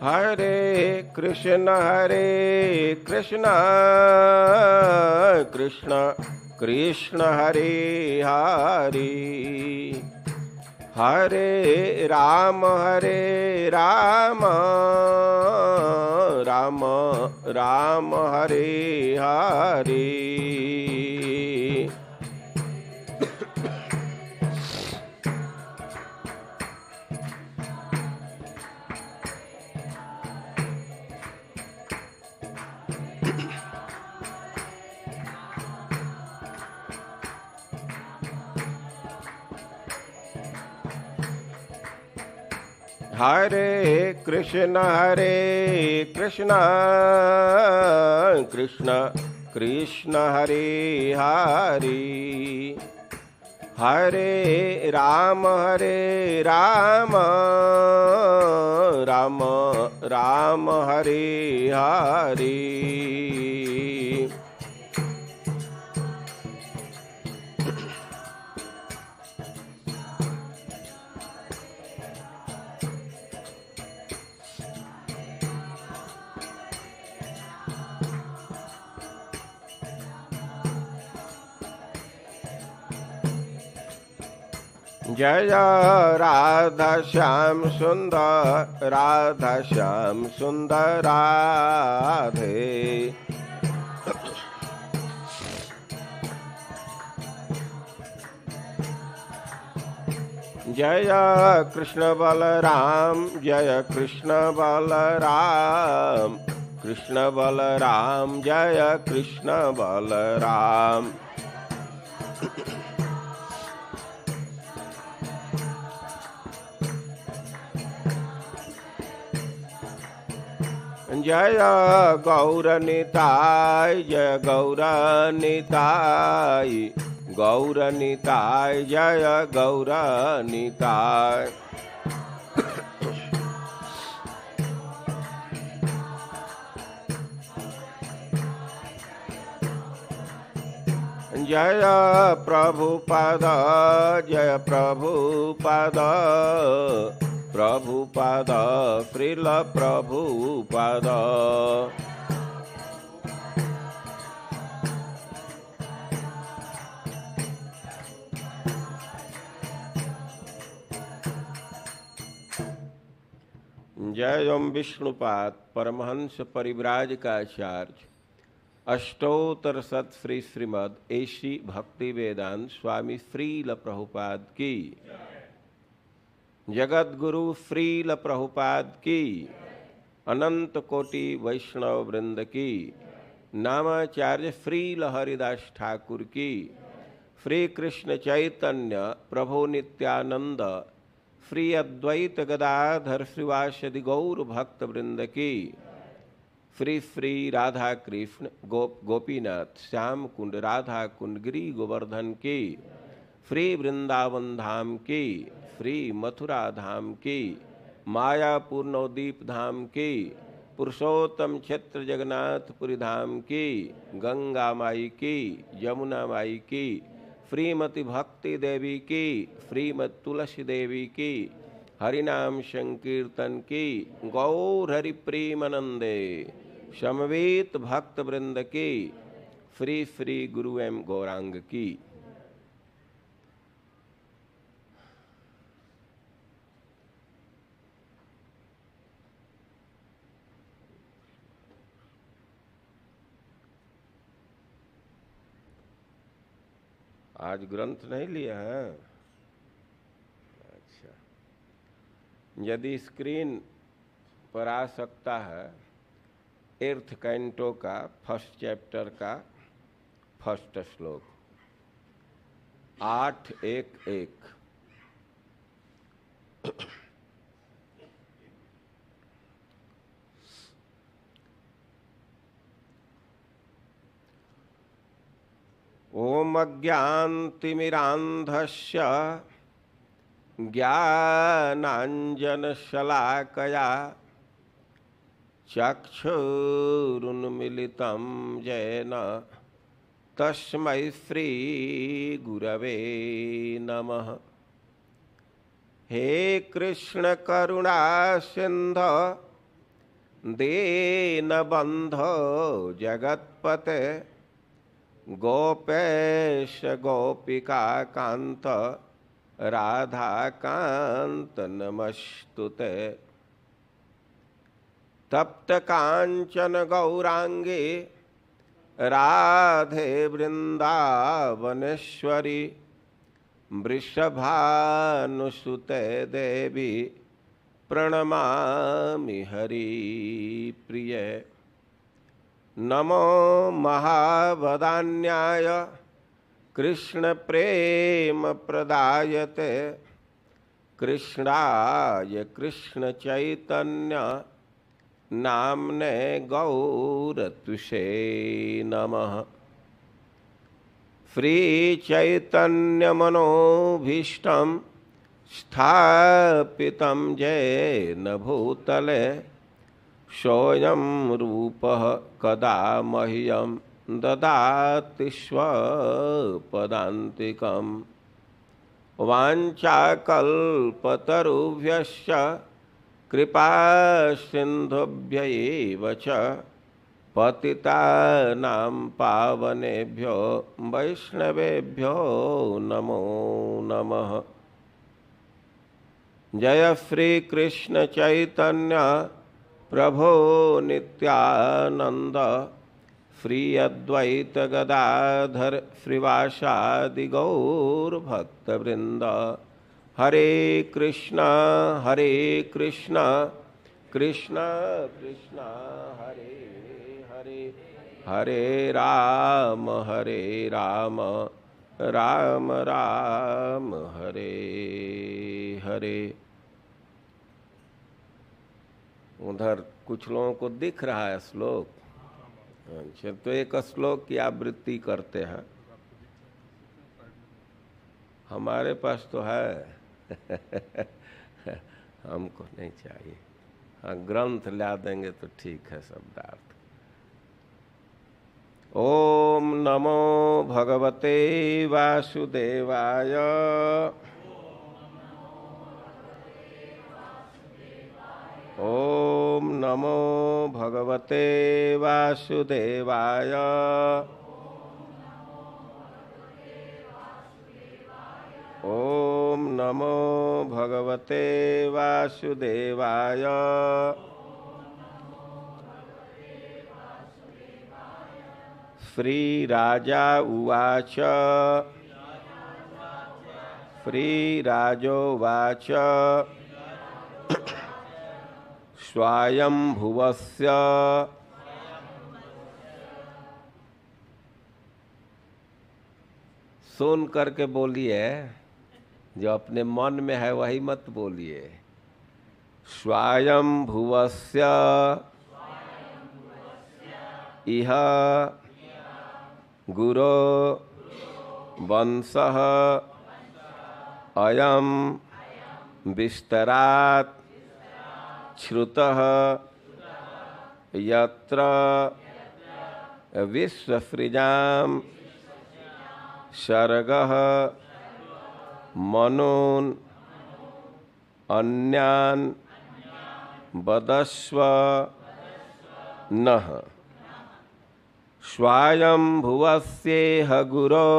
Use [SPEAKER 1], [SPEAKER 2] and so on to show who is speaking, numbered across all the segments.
[SPEAKER 1] हरे कृष्ण कृष्ण कृष्ण हरे हरे, हरे राम राम राम हरे हरे। हरे कृष्ण कृष्ण कृष्ण हरे हरे, हरे राम राम राम हरे हरे। जय राधा श्याम सुंदर राधे, जय कृष्ण बलराम जय कृष्ण बलराम, कृष्ण बलराम जय कृष्ण बलराम। जय गौरनिताय जय गौरनिताय, गौरनिताय जय गौरनिताय। जय प्रभुपाद जय प्रभुपाद, प्रभुपाद श्रील प्रभुपाद। जय ओम विष्णुपाद परमहंस परिव्राज का आचार्य अष्टोत्तर सत श्री श्रीमद एसी भक्ति वेदांत स्वामी श्रील प्रभुपाद की, जगत गुरु श्रील प्रभुपाद की, अनंत कोटि वैष्णव वृंद की, नामाचार्य श्रील हरिदास ठाकुर की, श्री कृष्ण चैतन्य प्रभु नित्यानंद श्री अद्वैत गदाधर श्रीवासदि गौर भक्त वृंद की, श्री श्री राधा कृष्ण गोपीनाथ श्याम कुंड राधा कुंड गिरी गोवर्धन की, श्री वृंदावन धाम की, श्री मथुरा धाम की, मायापुर नवदीप धाम की, पुरुषोत्तम क्षेत्र जगन्नाथपुरी धाम की, गंगा माई की, यमुना माई की, श्रीमती भक्ति देवी की, श्रीमती तुलसी देवी की, हरिनाम संकीर्तन की, गौर हरि प्रेमानंदे समवेत भक्त वृंद की, श्री श्री गुरु एवं गौरांग की। आज ग्रंथ नहीं लिया है? अच्छा, यदि स्क्रीन पर आ सकता है एर्थ कैंटो का फर्स्ट चैप्टर का फर्स्ट श्लोक 8:1:1। ओम अज्ञानतिमिरान्धस्य ज्ञानाञ्जनशलाकया चक्षुरुन्मीलितं येन तस्मै श्रीगुरवे नमः। हे कृष्ण करुणा सिन्धु दीनबन्धो जगत्पते गोपेश गोपिकान्त राधाकान्त नमस्तुते। तप्त कांचन गौरांगी राधे वृंदावनेश्वरी वृषभानुसुते देवी प्रणमामि हरिप्रिय। नमो महावदान्याय कृष्ण प्रेम प्रदायते कृष्णाय कृष्ण चैतन्य नामने गौरतुषे नमः। श्री चैतन्य मनोभीष्टं स्थापितं येन भूतले सोऽयं रूपः कदा मह्यं ददाति स्वपदान्तिकम्। वाञ्छाकल्पतरुभ्यश्च कृपा सिन्धुभ्य एव च पतितानां पावनेभ्यो वैष्णवेभ्यो नमो नमः। जय श्री कृष्ण चैतन्य प्रभो नित्यानंद श्री अद्वैत गदाधर श्रीवासादि गौर भक्तवृंद। हरे कृष्णा कृष्ण कृष्ण हरे हरे, हरे राम राम राम हरे हरे। उधर कुछ लोगों को दिख रहा है श्लोक। अच्छा, तो एक श्लोक की आवृत्ति करते हैं। हमारे पास तो है हमको नहीं चाहिए। हाँ, ग्रंथ ला देंगे तो ठीक है शब्दार्थ। ओम नमो भगवते वासुदेवाय। ओम नमो भगवते वासुदेवाय। ओम नमो भगवते वासुदेवाय। श्री राजा उवाच। श्री राजोवाच। स्वायंभुवस्य सुन करके बोलिए, जो अपने मन में है वही मत बोलिए। स्वायंभुवस्य इह गुरो वंशः अयं विस्तरात् श्रुतः यत्र विश्वसृजां सर्गः मनून् अन्यान् वदस्व नः। स्वायंभुवस्येह गुरो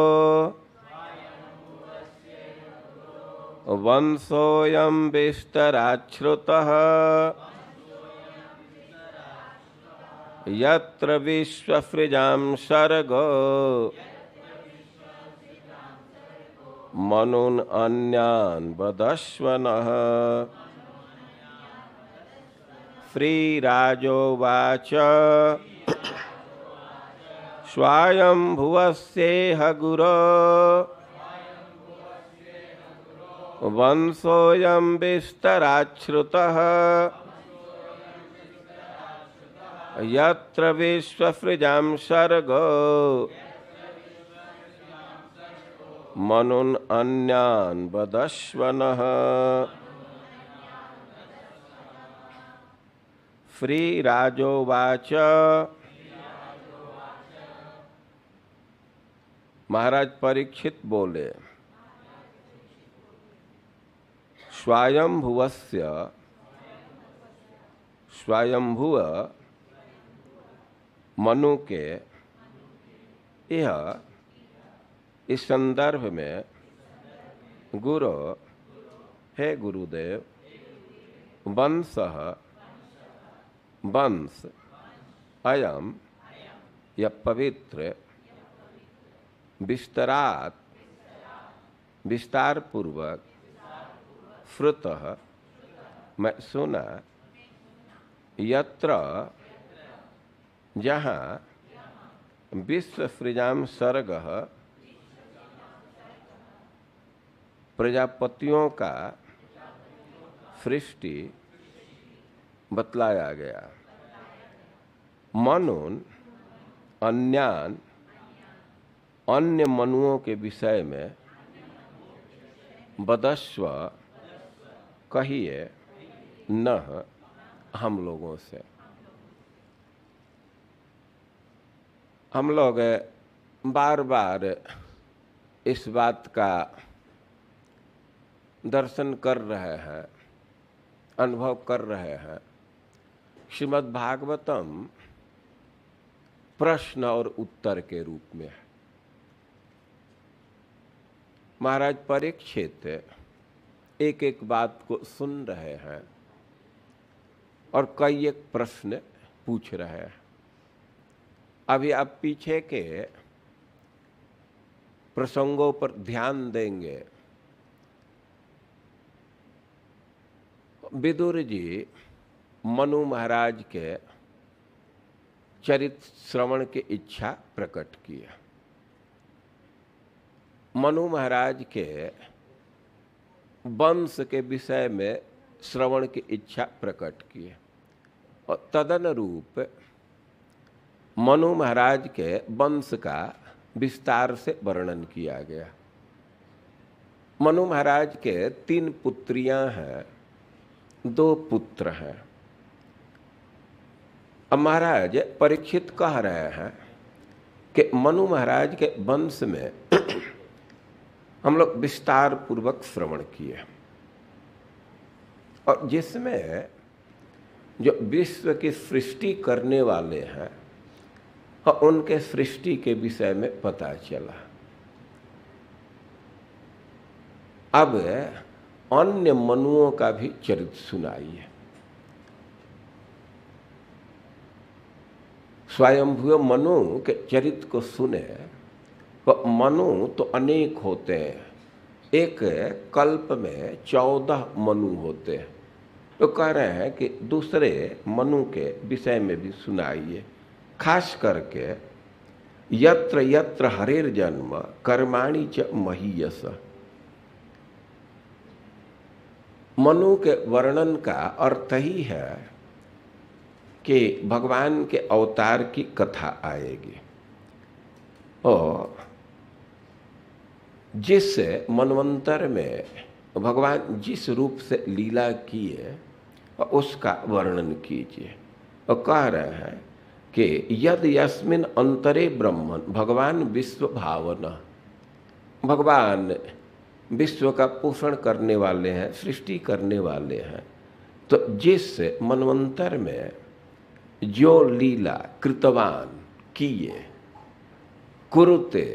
[SPEAKER 1] वंशोऽयं विस्तराच्छ्रुतः यत्र विश्वसृजां सर्गो मनून् अन्यान् वदस्व नः। श्रीराजोवाच। स्वायंभुवस्येह गुरो वंशोऽयं विस्तराच्छ्रुतः यत्र विश्वसृजां सर्गो मनून् अन्यान् वदस्व नः। श्रीराजोवाच। महाराज परीक्षित बोले, स्वायंभुवस्य स्वयंभुव मनु के यह इस संदर्भ में गुरु हे गुरुदेव वंश वंश अयम यह पवित्र विस्तरात विस्तार पूर्वक श्रुतः मैं सुना यत्र जहाँ विश्व सृजाम सर्ग प्रजापतियों का सृष्टि बतलाया गया। मनुन अन्यान अन्य मनुओं के विषय में बदस्व कहिए न हम लोगों से। हम लोग बार बार इस बात का दर्शन कर रहे हैं, अनुभव कर रहे हैं। श्रीमद् भागवतम प्रश्न और उत्तर के रूप में है। महाराज परीक्षित एक एक बात को सुन रहे हैं और कई एक प्रश्न पूछ रहे हैं। अभी आप पीछे के प्रसंगों पर ध्यान देंगे। विदुर जी मनु महाराज के चरित्र श्रवण की इच्छा प्रकट किया। मनु महाराज के वंश के विषय में श्रवण की इच्छा प्रकट की और तदनुरूप मनु महाराज के वंश का विस्तार से वर्णन किया गया। मनु महाराज के 3 पुत्रियां हैं, 2 पुत्र हैं। अब महाराज परीक्षित कह रहे हैं कि मनु महाराज के वंश में हम लोग विस्तार पूर्वक श्रवण किए और जिसमें जो विश्व की सृष्टि करने वाले हैं और उनके सृष्टि के विषय में पता चला। अब अन्य मनुओं का भी चरित्र सुनाइए। स्वयंभुव मनु के चरित्र को सुने तो मनु तो अनेक होते हैं। एक कल्प में 14 मनु होते हैं। तो कह रहे हैं कि दूसरे मनु के विषय में भी सुनाइए। खास करके यत्र यत्र हरेर जन्म कर्माणि च महीयस। मनु के वर्णन का अर्थ ही है कि भगवान के अवतार की कथा आएगी और जिस मनवंतर में भगवान जिस रूप से लीला किए उसका वर्णन कीजिए। और कह रहे हैं कि यद यस्मिन अंतरे ब्रह्मन भगवान विश्व भावना। भगवान विश्व का पोषण करने वाले हैं, सृष्टि करने वाले हैं। तो जिस मनवंतर में जो लीला कृतवान किए, कुरुते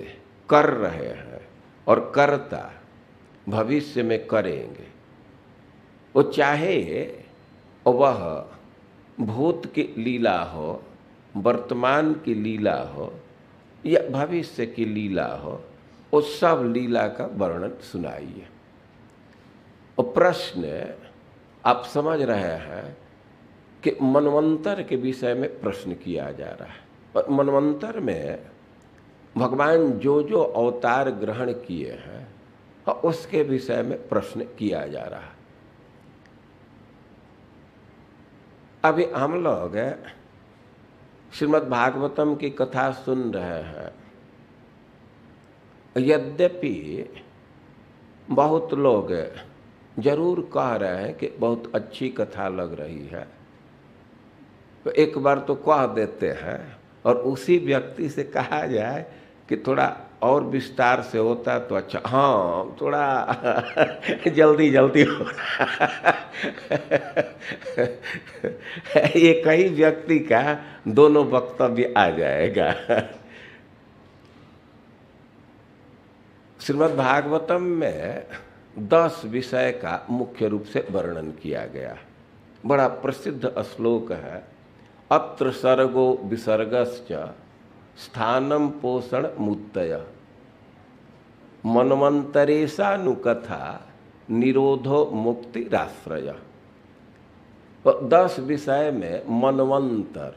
[SPEAKER 1] कर रहे हैं और करता भविष्य में करेंगे, वो चाहे वह भूत की लीला हो, वर्तमान की लीला हो या भविष्य की लीला हो, उस सब लीला का वर्णन सुनाइए। और प्रश्न आप समझ रहे हैं कि मनवंतर के विषय में प्रश्न किया जा रहा है। और मनवंतर में भगवान जो जो अवतार ग्रहण किए हैं उसके विषय में प्रश्न किया जा रहा है। अभी हम लोग श्रीमद् भागवतम की कथा सुन रहे हैं। यद्यपि बहुत लोग जरूर कह रहे हैं कि बहुत अच्छी कथा लग रही है, तो एक बार तो कह देते हैं और उसी व्यक्ति से कहा जाए कि थोड़ा और विस्तार से होता तो अच्छा। हाँ, थोड़ा जल्दी जल्दी हो एक ही व्यक्ति का दोनों वक्तव्य आ जाएगा। श्रीमद् भागवतम में 10 विषय का मुख्य रूप से वर्णन किया गया। बड़ा प्रसिद्ध श्लोक है, अत्र सर्गो विसर्गश्च स्थानम पोषण मुत्तय मनवंतरेशानुकथा निरोधो मुक्तिराश्रय। 10 विषय में मनवंतर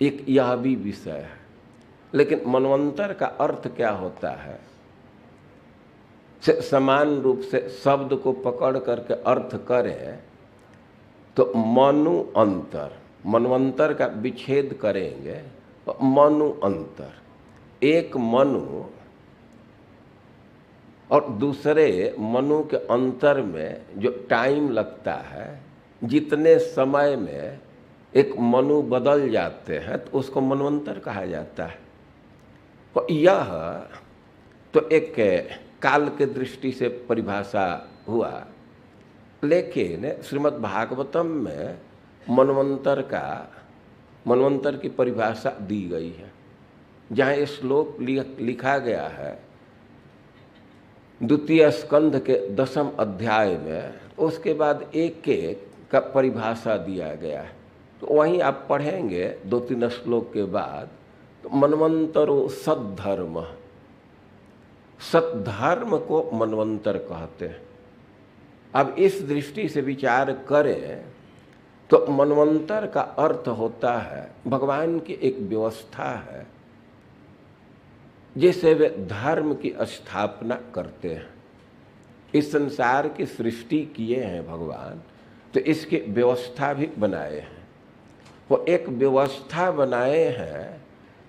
[SPEAKER 1] एक यह भी विषय है। लेकिन मनवंतर का अर्थ क्या होता है? समान रूप से शब्द को पकड़ करके अर्थ करें तो मनु अंतर, मनवंतर का विच्छेद करेंगे तो मनु अंतर, एक मनु और दूसरे मनु के अंतर में जो टाइम लगता है, जितने समय में एक मनु बदल जाते हैं तो उसको मनवंतर कहा जाता है। तो यह तो एक काल के दृष्टि से परिभाषा हुआ, लेकिन श्रीमद् भागवतम में मनवंतर की परिभाषा दी गई है। जहाँ ये श्लोक लिखा गया है द्वितीय स्कंध के 10वें अध्याय में, उसके बाद एक का परिभाषा दिया गया है। तो वहीं आप पढ़ेंगे 2-3 श्लोक के बाद, तो मनवंतरो सद्धर्म, सद्धर्म को मनवंतर कहते हैं। अब इस दृष्टि से विचार करें तो मनवंतर का अर्थ होता है भगवान की एक व्यवस्था है जिससे वे धर्म की स्थापना करते हैं। इस संसार की सृष्टि किए हैं भगवान, तो इसकी व्यवस्था भी बनाए हैं। वो एक व्यवस्था बनाए हैं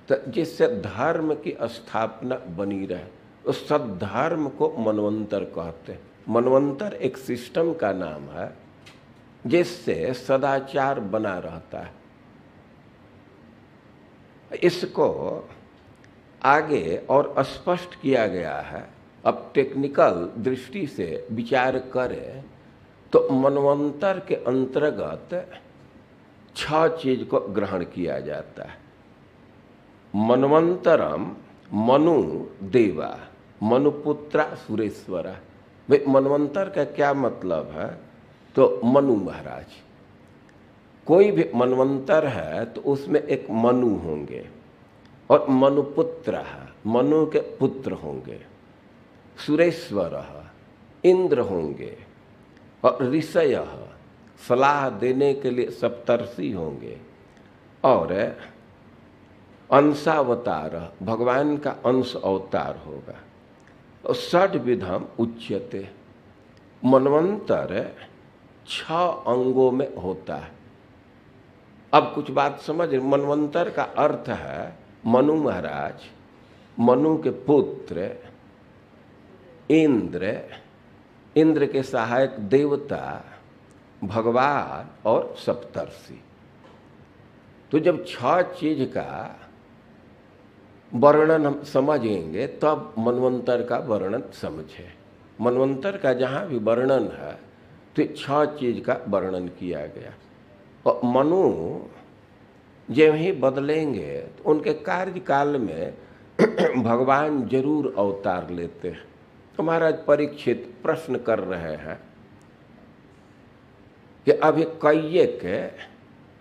[SPEAKER 1] तो जिससे धर्म की स्थापना बनी रहे, उस सद्धर्म को मनवंतर कहते हैं। मनवंतर एक सिस्टम का नाम है जिससे सदाचार बना रहता है। इसको आगे और स्पष्ट किया गया है। अब टेक्निकल दृष्टि से विचार करें तो मनवंतर के अंतर्गत 6 चीज को ग्रहण किया जाता है। मनवंतरम मनु देवा मनुपुत्रा सुरेश्वरा। भाई मनवंतर का क्या मतलब है? तो मनु महाराज, कोई भी मनवंतर है तो उसमें एक मनु होंगे और मनुपुत्र है, मनु के पुत्र होंगे, सुरेश्वर इंद्र होंगे और ऋषय सलाह देने के लिए सप्तर्षि होंगे और अंशावतार भगवान का अंश अवतार होगा। और षड्विधम उच्यते, मनवंतर 6 अंगों में होता है। अब कुछ बात समझ, मनवंतर का अर्थ है मनु महाराज, मनु के पुत्र इंद्र, इंद्र के सहायक देवता भगवान और सप्तर्षि। तो जब 6 चीज का वर्णन हम समझेंगे तब मनवंतर का वर्णन समझे। मनवंतर का जहाँ भी वर्णन है तो 6 चीज का वर्णन किया गया। और मनु जब ही बदलेंगे तो उनके कार्यकाल में भगवान जरूर अवतार लेते हैं। तो महाराज परीक्षित प्रश्न कर रहे हैं कि अभी कई के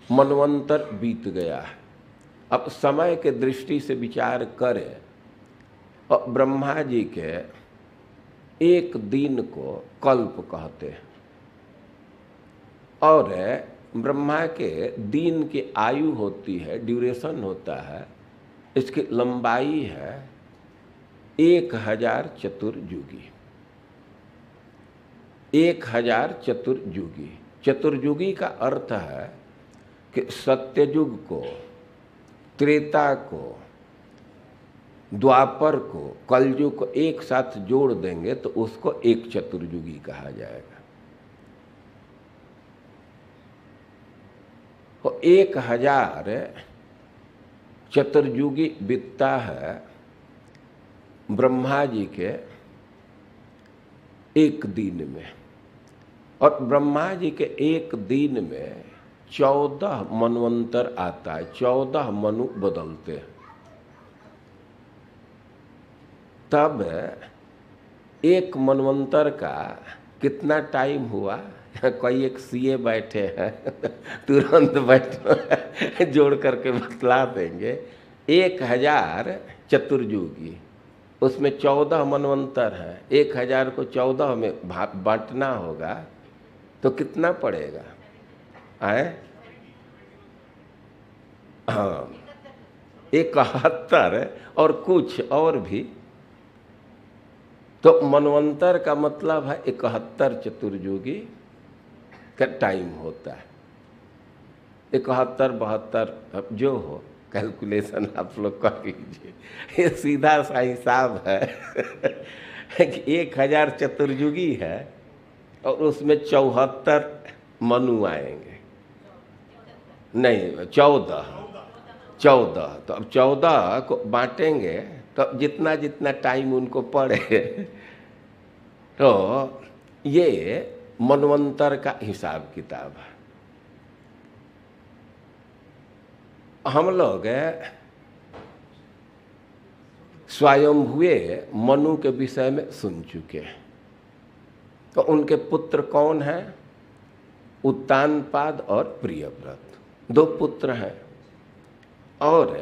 [SPEAKER 1] मनवंतर बीत गया है। अब समय के दृष्टि से विचार करें और ब्रह्मा जी के एक दिन को कल्प कहते हैं और ब्रह्मा के दिन की आयु होती है, ड्यूरेशन होता है, इसकी लंबाई है 1000 चतुर्युगी। 1000 चतुर्युगी, चतुर्युगी का अर्थ है कि सत्ययुग को, त्रेता को, द्वापर को, कलयुग को एक साथ जोड़ देंगे तो उसको एक चतुर्युगी कहा जाएगा। तो 1000 चतुर्युगी बीतता है ब्रह्मा जी के एक दिन में, और ब्रह्मा जी के एक दिन में 14 मनवंतर आता है, 14 मनु बदलते हैं। तब एक मनवंतर का कितना टाइम हुआ? कोई एक सीए बैठे हैं तुरंत बैठो जोड़ करके बतला देंगे। 1000 चतुर्युगी, उसमें 14 मनवंतर हैं। 1000 को 14 में बांटना होगा तो कितना पड़ेगा? आए हाँ, 71 और कुछ और भी। तो मनवंतर का मतलब है 71 चतुर्युगी का टाइम होता है। 71, 72 जो हो, कैलकुलेशन आप लोग कर लीजिए। ये सीधा सा हिसाब है कि 1000 चतुर्युगी है और उसमें 74 मनु आएंगे। नहीं, 14। तो अब 14 को बांटेंगे तो जितना जितना टाइम उनको पड़े तो ये मनवंतर का हिसाब किताब है। हम लोग स्वयंभुवे मनु के विषय में सुन चुके हैं। तो उनके पुत्र कौन हैं? उत्तानपाद और प्रियव्रत, 2 पुत्र हैं। और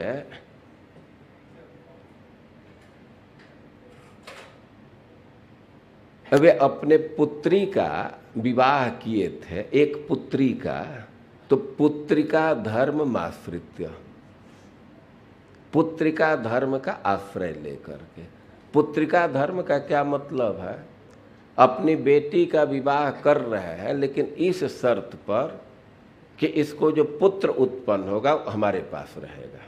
[SPEAKER 1] वे अपने पुत्री का विवाह किए थे, एक पुत्री का। तो पुत्रिका धर्म माश्रित्य, पुत्रिका धर्म का आश्रय लेकर के। पुत्रिका धर्म का क्या मतलब है? अपनी बेटी का विवाह कर रहे हैं, लेकिन इस शर्त पर कि इसको जो पुत्र उत्पन्न होगा वो हमारे पास रहेगा।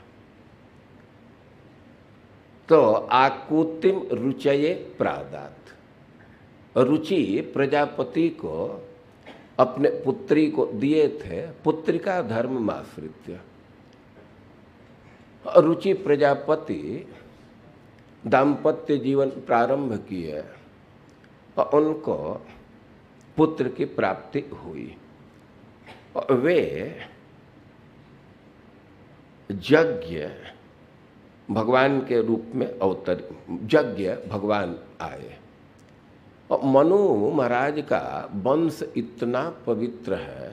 [SPEAKER 1] तो आकुतिम रुचये प्रादात, रुचि प्रजापति को अपने पुत्री को दिए थे, पुत्रिका धर्म माश्रित्य। रुचि प्रजापति दाम्पत्य जीवन प्रारंभ किए और उनको पुत्र की प्राप्ति हुई। और वे यज्ञ भगवान के रूप में यज्ञ भगवान आए। और मनु महाराज का वंश इतना पवित्र है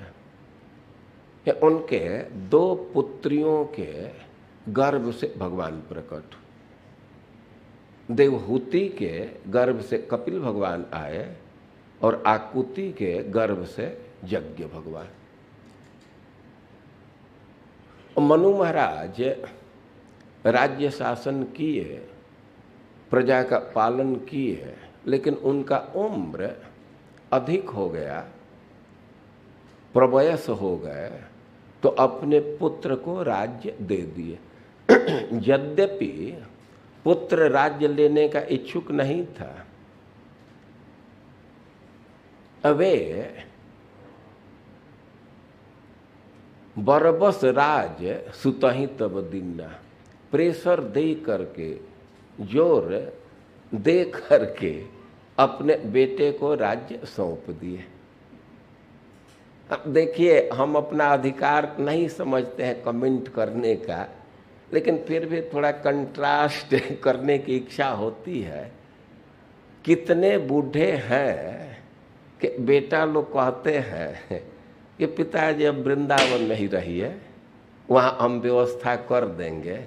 [SPEAKER 1] कि उनके 2 पुत्रियों के गर्भ से भगवान प्रकट। देवहूति के गर्भ से कपिल भगवान आए और आकुति के गर्भ से यज्ञ भगवान। मनु महाराज राज्य शासन किए, प्रजा का पालन किए, लेकिन उनका उम्र अधिक हो गया, प्रवयस हो गए, तो अपने पुत्र को राज्य दे दिए। यद्यपि पुत्र राज्य लेने का इच्छुक नहीं था, वे बरबस राज सुतहि तब दीना, प्रेशर दे करके, जोर दे करके अपने बेटे को राज्य सौंप दिए। अब देखिए, हम अपना अधिकार नहीं समझते हैं कमेंट करने का, लेकिन फिर भी थोड़ा कंट्रास्ट करने की इच्छा होती है। कितने बूढ़े हैं कि बेटा लोग कहते हैं कि पिताजी अब वृंदावन में ही रहिए, वहाँ हम व्यवस्था कर देंगे,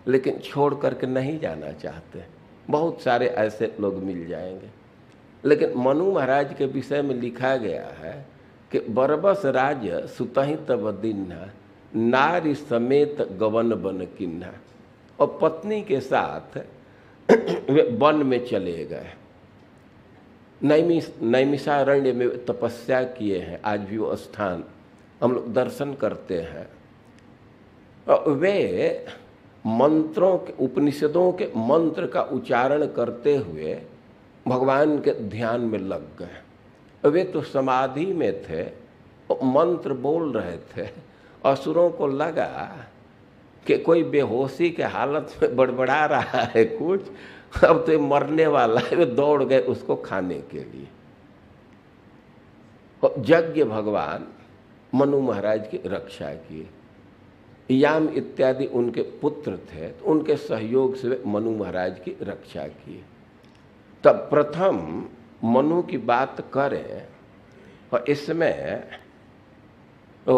[SPEAKER 1] लेकिन छोड़ करके नहीं जाना चाहते। बहुत सारे ऐसे लोग मिल जाएंगे। लेकिन मनु महाराज के विषय में लिखा गया है कि बरबस राज सुतहि तब दीन्हा, नारी समेत गवन बन किन्हा। और पत्नी के साथ वे वन में चले गए, नैमिषारण्य में तपस्या किए हैं। आज भी वो स्थान हम लोग दर्शन करते हैं। और वे मंत्रों के, उपनिषदों के मंत्र का उच्चारण करते हुए भगवान के ध्यान में लग गए। वे तो समाधि में थे, मंत्र बोल रहे थे। असुरों को लगा कि कोई बेहोशी के हालत में बड़बड़ा रहा है कुछ, अब तो ये मरने वाला है, वे दौड़ गए उसको खाने के लिए। यज्ञ भगवान मनु महाराज की रक्षा किए। याम इत्यादि उनके पुत्र थे, तो उनके सहयोग से वे मनु महाराज की रक्षा किए। तब प्रथम मनु की बात करें और इसमें तो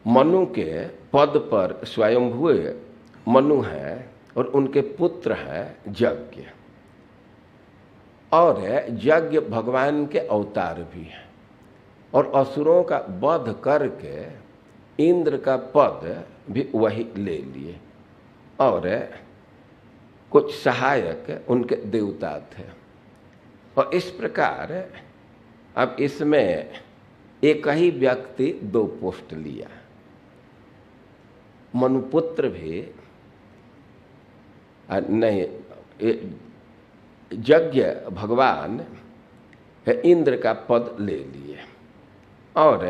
[SPEAKER 1] मनु के पद पर स्वयंभुए मनु हैं और उनके पुत्र हैं यज्ञ, और यज्ञ भगवान के अवतार भी हैं, और असुरों का वध करके इंद्र का पद भी वही ले लिए, और कुछ सहायक उनके देवता थे। और इस प्रकार अब इसमें एक ही व्यक्ति 2 पोस्ट लिया। मनुपुत्र भी नहीं, यज्ञ भगवान इंद्र का पद ले लिए, और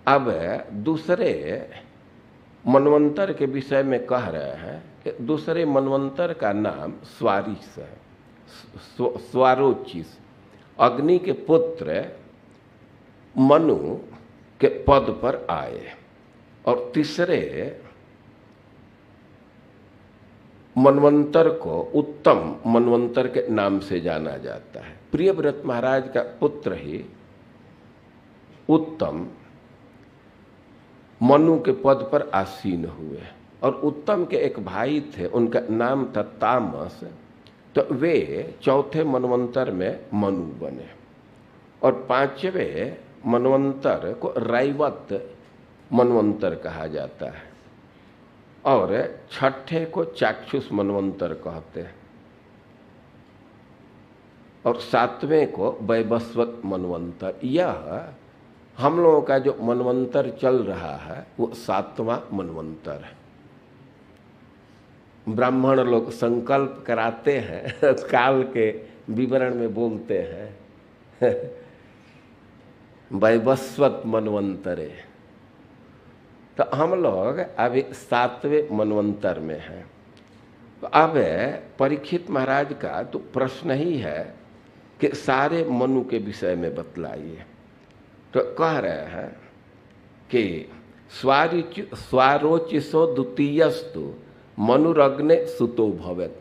[SPEAKER 1] अब दूसरे मनवंतर के विषय में कह रहे हैं कि दूसरे मनवंतर का नाम स्वारिस है, स्वारोचिस, अग्नि के पुत्र मनु के पद पर आए। और तीसरे मनवंतर को उत्तम मनवंतर के नाम से जाना जाता है। प्रियव्रत महाराज का पुत्र ही उत्तम मनु के पद पर आसीन हुए, और उत्तम के एक भाई थे, उनका नाम था तामस, तो वे चौथे मनवंतर में मनु बने। और 5वें मनवंतर को रैवत मनवंतर कहा जाता है, और 6ठे को चाक्षुष मनवंतर कहते हैं, और 7वें को वैवस्वत मनवंतर। यह हम लोगों का जो मनवंतर चल रहा है वो 7वां मनवंतर है। ब्राह्मण लोग संकल्प कराते हैं, काल के विवरण में बोलते हैं वैवस्वत मनवंतरे, तो हम लोग अभी 7वें मनवंतर में हैं। तो अब परीक्षित महाराज का तो प्रश्न ही है कि सारे मनु के विषय में बतलाइए। तो कह रहे हैं कि स्वारोचिसो द्वितीयस्तु मनुरग्ने सुतो भवेत्।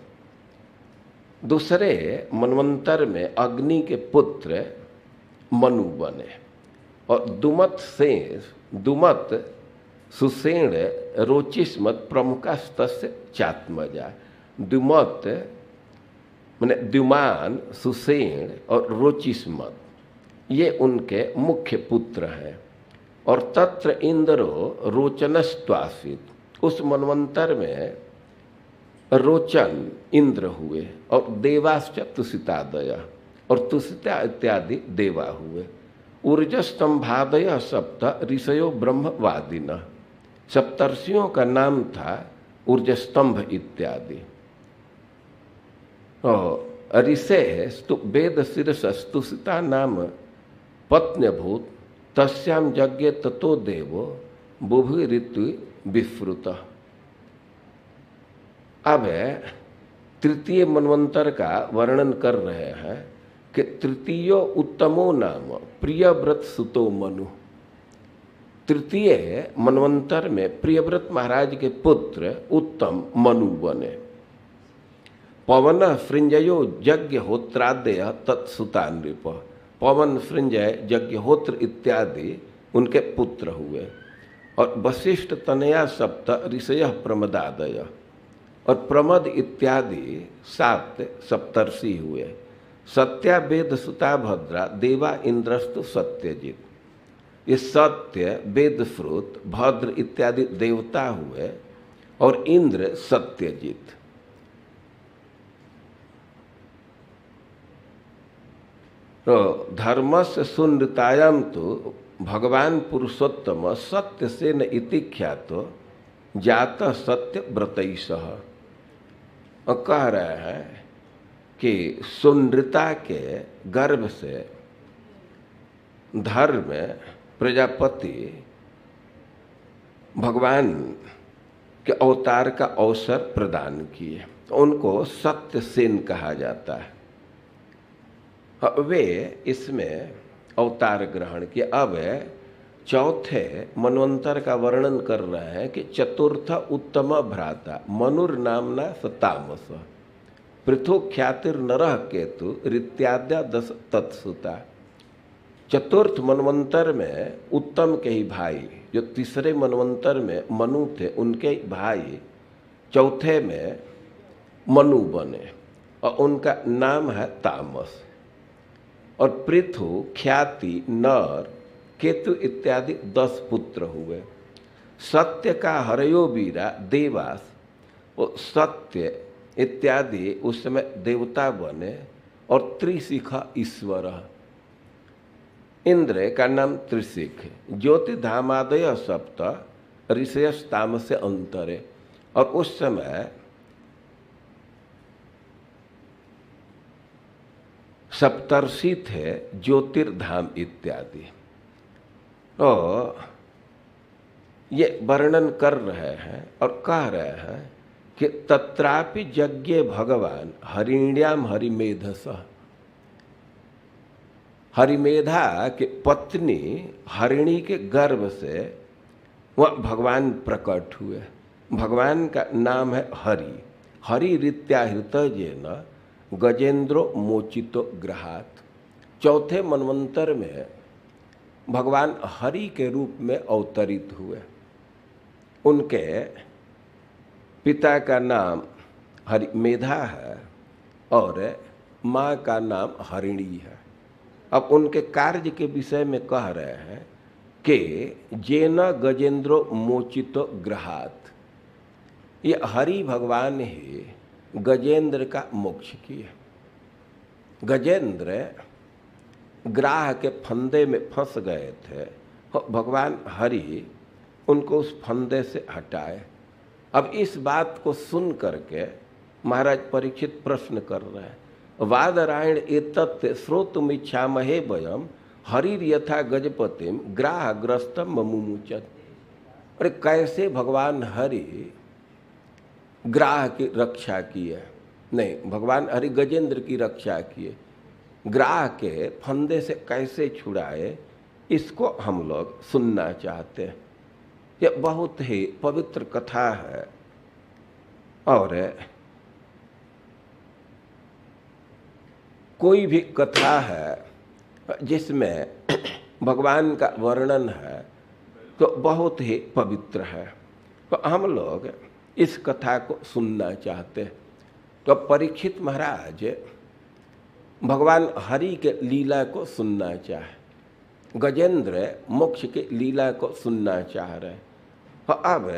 [SPEAKER 1] दूसरे मनवंतर में अग्नि के पुत्र मनु बने, और दुमत सुसेण रोचिस्मत प्रमुखस्तस्य चात्मजा। दुमत माने द्युमान, सुसेण और रोचिस्मत, ये उनके मुख्य पुत्र हैं। और तत्र इंद्रो रोचनस्त्वासीत, उस मनवंतर में रोचन इंद्र हुए, और देवाश्च तुषितादय, और तुषिता इत्यादि देवा हुए। ऊर्जस्तंभादय सप्त ऋषयो ब्रह्मवादिन, सप्तर्षियों का नाम था ऊर्जस्तंभ इत्यादि। ऋषे स्तु वेद शिरसस्तुषिता नाम पत्न्यभूत तस्याम यज्ञ ततो देवो बुभि ऋतु विफ्रुत। अब तृतीय मनवंतर का वर्णन कर रहे हैं कि तृतीयो उत्तमो नाम प्रियव्रत सुतो मनु। तृतीय मनवंतर में प्रियव्रत महाराज के पुत्र उत्तम मनु बने। पवन सृंजयो यज्ञहोत्रादय तत्सुता नृप, पवन सृंजय यज्ञहोत्र इत्यादि उनके पुत्र हुए। और वशिष्ठ तनया सप्त ऋषय प्रमदादय, और प्रमद इत्यादि 7 सप्तर्षि हुए। सत्या वेद सुता भद्रा देवा इंद्रस्तु सत्यजित, ये सत्य वेद श्रुत भद्र इत्यादि देवता हुए, और इंद्र सत्यजित। तो धर्मस्य सुनृतायाम तो भगवान पुरुषोत्तम सत्य से न इति ख्यातो जात सत्य व्रतैषः। और कह रहे हैं कि सुनृता के गर्भ से धर्म प्रजापति भगवान के अवतार का अवसर प्रदान किए, तो उनको सत्य सेन कहा जाता है। वे इसमें अवतार ग्रहण किए। अब चौथे मनवंतर का वर्णन कर रहे हैं कि चतुर्थ उत्तम भ्राता मनुर नामना सतामस पृथु ख्यातिर नरह केतु रित्याद्या 10 तत्सुता। चतुर्थ मनवंतर में उत्तम के ही भाई, जो तीसरे मनवंतर में मनु थे, उनके भाई चौथे में मनु बने और उनका नाम है तामस। और पृथु ख्याति नर केतु इत्यादि 10 पुत्र हुए। सत्य का हरयो वीरा देवास, वो सत्य इत्यादि उस समय देवता बने। और त्रिशिखा ईश्वर, इंद्र का नाम त्रिशिख। ज्योति धामादय सप्त ऋषयस तामस से अंतरे। और उस समय सप्तर्षि थे, ज्योतिर्धाम इत्यादि। और ये वर्णन कर रहे हैं और कह रहे हैं कि तत्रापि यज्ञे भगवान हरिण्याम हरिमेधस। हरिमेधा के पत्नी हरिणी के गर्भ से वह भगवान प्रकट हुए। भगवान का नाम है हरि। हरि रीत्याहृत जेन गजेंद्रो मोचितो ग्रहात। चौथे मनवंतर में भगवान हरि के रूप में अवतरित हुए। उनके पिता का नाम हरिमेधा है और माँ का नाम हरिणी है। अब उनके कार्य के विषय में कह रहे हैं कि जेन गजेंद्रो मोचितो ग्रहात। ये हरि भगवान ही गजेंद्र का मोक्ष किए। गजेंद्र ग्राह के फंदे में फंस गए थे, भगवान हरि उनको उस फंदे से हटाए। अब इस बात को सुन करके महाराज परीक्षित प्रश्न कर रहे हैं, वादरायण एतत् श्रोतुमिच्छामहे वयम हरिर यथा गजपतिम ग्राहग्रस्तम ममुमुचत। अरे कैसे भगवान हरि ग्राह की रक्षा किए? नहीं, भगवान हरि गजेंद्र की रक्षा किए। ग्राह के फंदे से कैसे छुड़ाए, इसको हम लोग सुनना चाहते हैं। यह बहुत ही पवित्र कथा है। और कोई भी कथा है जिसमें भगवान का वर्णन है तो बहुत ही पवित्र है। तो हम लोग इस कथा को सुनना चाहते हैं। तो परीक्षित महाराज भगवान हरि के लीला को सुनना चाहे, गजेंद्र मोक्ष के लीला को सुनना चाह रहे। तो अब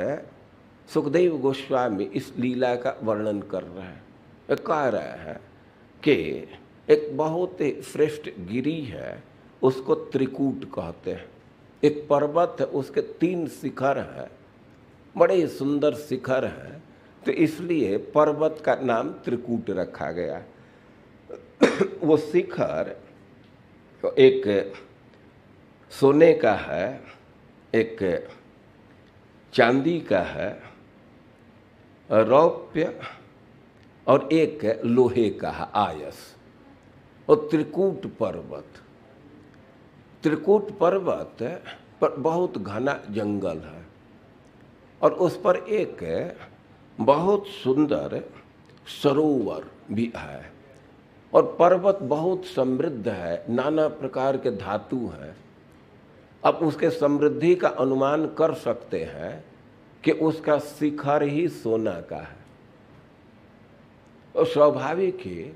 [SPEAKER 1] सुखदेव गोस्वामी इस लीला का वर्णन कर रहे हैं। कह रहे हैं कि एक बहुत ही श्रेष्ठ गिरी है, उसको त्रिकूट कहते हैं। एक पर्वत है, उसके 3 शिखर हैं, बड़े सुंदर शिखर हैं, तो इसलिए पर्वत का नाम त्रिकूट रखा गया। वो शिखर एक सोने का है, एक चांदी का है, रौप्य और एक लोहे का है, आयस। और त्रिकूट पर्वत पर बहुत घना जंगल है और उस पर एक बहुत सुंदर सरोवर भी है। और पर्वत बहुत समृद्ध है, नाना प्रकार के धातु हैं। अब उसके समृद्धि का अनुमान कर सकते हैं कि उसका शिखर ही सोना का है। और स्वाभाविक ही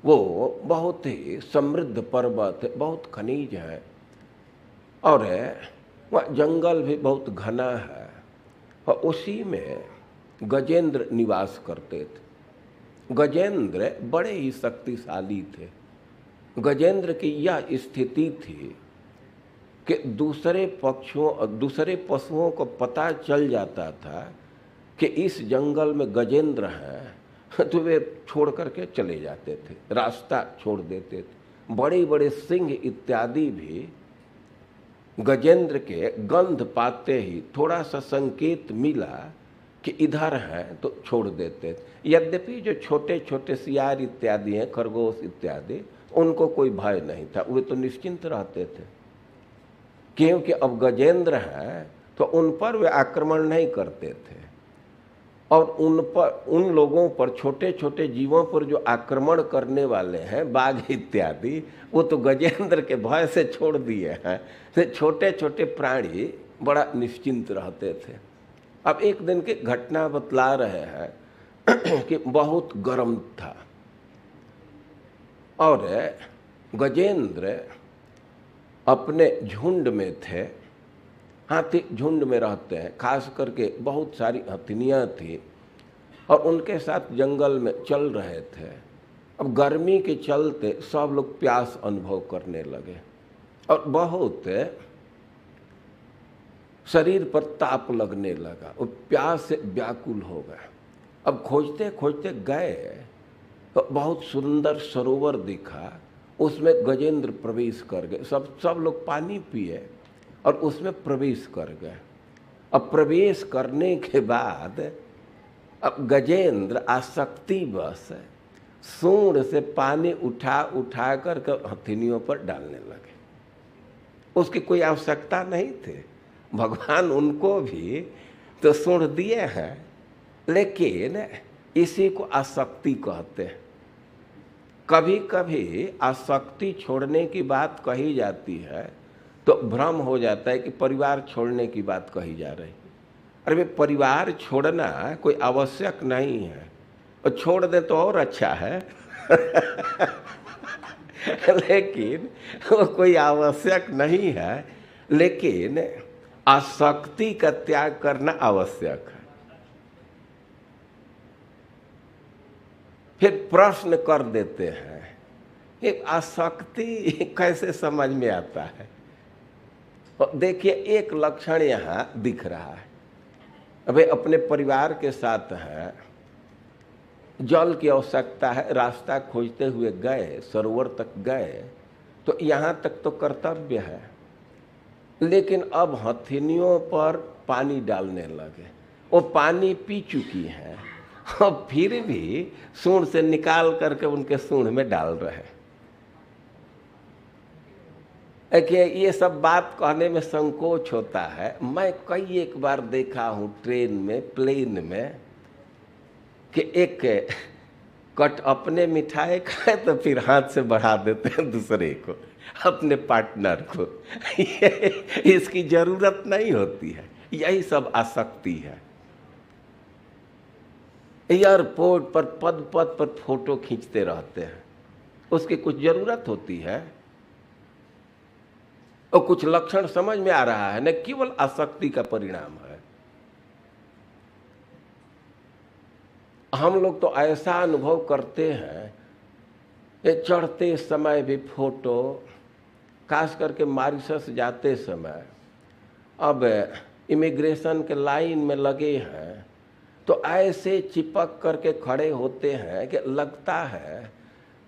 [SPEAKER 1] वो बहुत ही समृद्ध पर्वत है, बहुत खनिज है और वह जंगल भी बहुत घना है। और उसी में गजेंद्र निवास करते थे। गजेंद्र बड़े ही शक्तिशाली थे। गजेंद्र की यह स्थिति थी कि दूसरे पक्षियों और दूसरे पशुओं को पता चल जाता था कि इस जंगल में गजेंद्र हैं, तो वे छोड़ करके चले जाते थे, रास्ता छोड़ देते थे। बड़े बड़े सिंह इत्यादि भी गजेंद्र के गंध पाते ही, थोड़ा सा संकेत मिला कि इधर हैं तो छोड़ देते थे। यद्यपि जो छोटे छोटे सियार इत्यादि हैं, खरगोश इत्यादि, उनको कोई भय नहीं था, वे तो निश्चिंत रहते थे, क्योंकि अब गजेंद्र हैं तो उन पर वे आक्रमण नहीं करते थे। और उन लोगों पर, छोटे छोटे जीवों पर जो आक्रमण करने वाले हैं, बाघ इत्यादि, वो तो गजेंद्र के भय से छोड़ दिए हैं। तो छोटे छोटे प्राणी बड़ा निश्चिंत रहते थे। अब एक दिन की घटना बतला रहे हैं कि बहुत गर्म था और गजेंद्र अपने झुंड में थे। हाथी झुंड में रहते हैं, खास करके बहुत सारी हथिनियाँ थी और उनके साथ जंगल में चल रहे थे। अब गर्मी के चलते सब लोग प्यास अनुभव करने लगे और बहुत शरीर पर ताप लगने लगा और प्यास से व्याकुल हो गए। अब खोजते खोजते गए तो बहुत सुंदर सरोवर दिखा, उसमें गजेंद्र प्रवेश कर गए। सब लोग पानी पिए और उसमें प्रवेश कर गए। अब प्रवेश करने के बाद अब गजेंद्र आसक्तिवश सूंड से पानी उठा उठा कर हथिनियों पर डालने लगे। उसकी कोई आवश्यकता नहीं थी, भगवान उनको भी तो सूंड दिए हैं, लेकिन इसी को आसक्ति कहते हैं। कभी कभी आसक्ति छोड़ने की बात कही जाती है तो भ्रम हो जाता है कि परिवार छोड़ने की बात कही जा रही है। अरे भाई, परिवार छोड़ना कोई आवश्यक नहीं है, और छोड़ दे तो और अच्छा है लेकिन वो कोई आवश्यक नहीं है। लेकिन आसक्ति का त्याग करना आवश्यक है। फिर प्रश्न कर देते हैं कि आसक्ति कैसे समझ में आता है। देखिए, एक लक्षण यहाँ दिख रहा है। अबे अपने परिवार के साथ है, जल की आवश्यकता है, रास्ता खोजते हुए गए, सरोवर तक गए, तो यहाँ तक तो कर्तव्य है। लेकिन अब हथिनियों पर पानी डालने लगे, वो पानी पी चुकी हैं और फिर भी सूंड से निकाल करके उनके सूंड में डाल रहे हैं। ये सब बात कहने में संकोच होता है। मैं कई एक बार देखा हूँ ट्रेन में, प्लेन में, कि एक कट अपने मिठाई खाए तो फिर हाथ से बढ़ा देते हैं दूसरे को, अपने पार्टनर को इसकी जरूरत नहीं होती है। यही सब आसक्ति है। एयरपोर्ट पर पद पद पर फोटो खींचते रहते हैं, उसकी कुछ जरूरत होती है? और कुछ लक्षण समझ में आ रहा है न, केवल आसक्ति का परिणाम है। हम लोग तो ऐसा अनुभव करते हैं कि चढ़ते समय भी फोटो, खास करके मॉरिशस जाते समय, अब इमिग्रेशन के लाइन में लगे हैं तो ऐसे चिपक करके खड़े होते हैं कि लगता है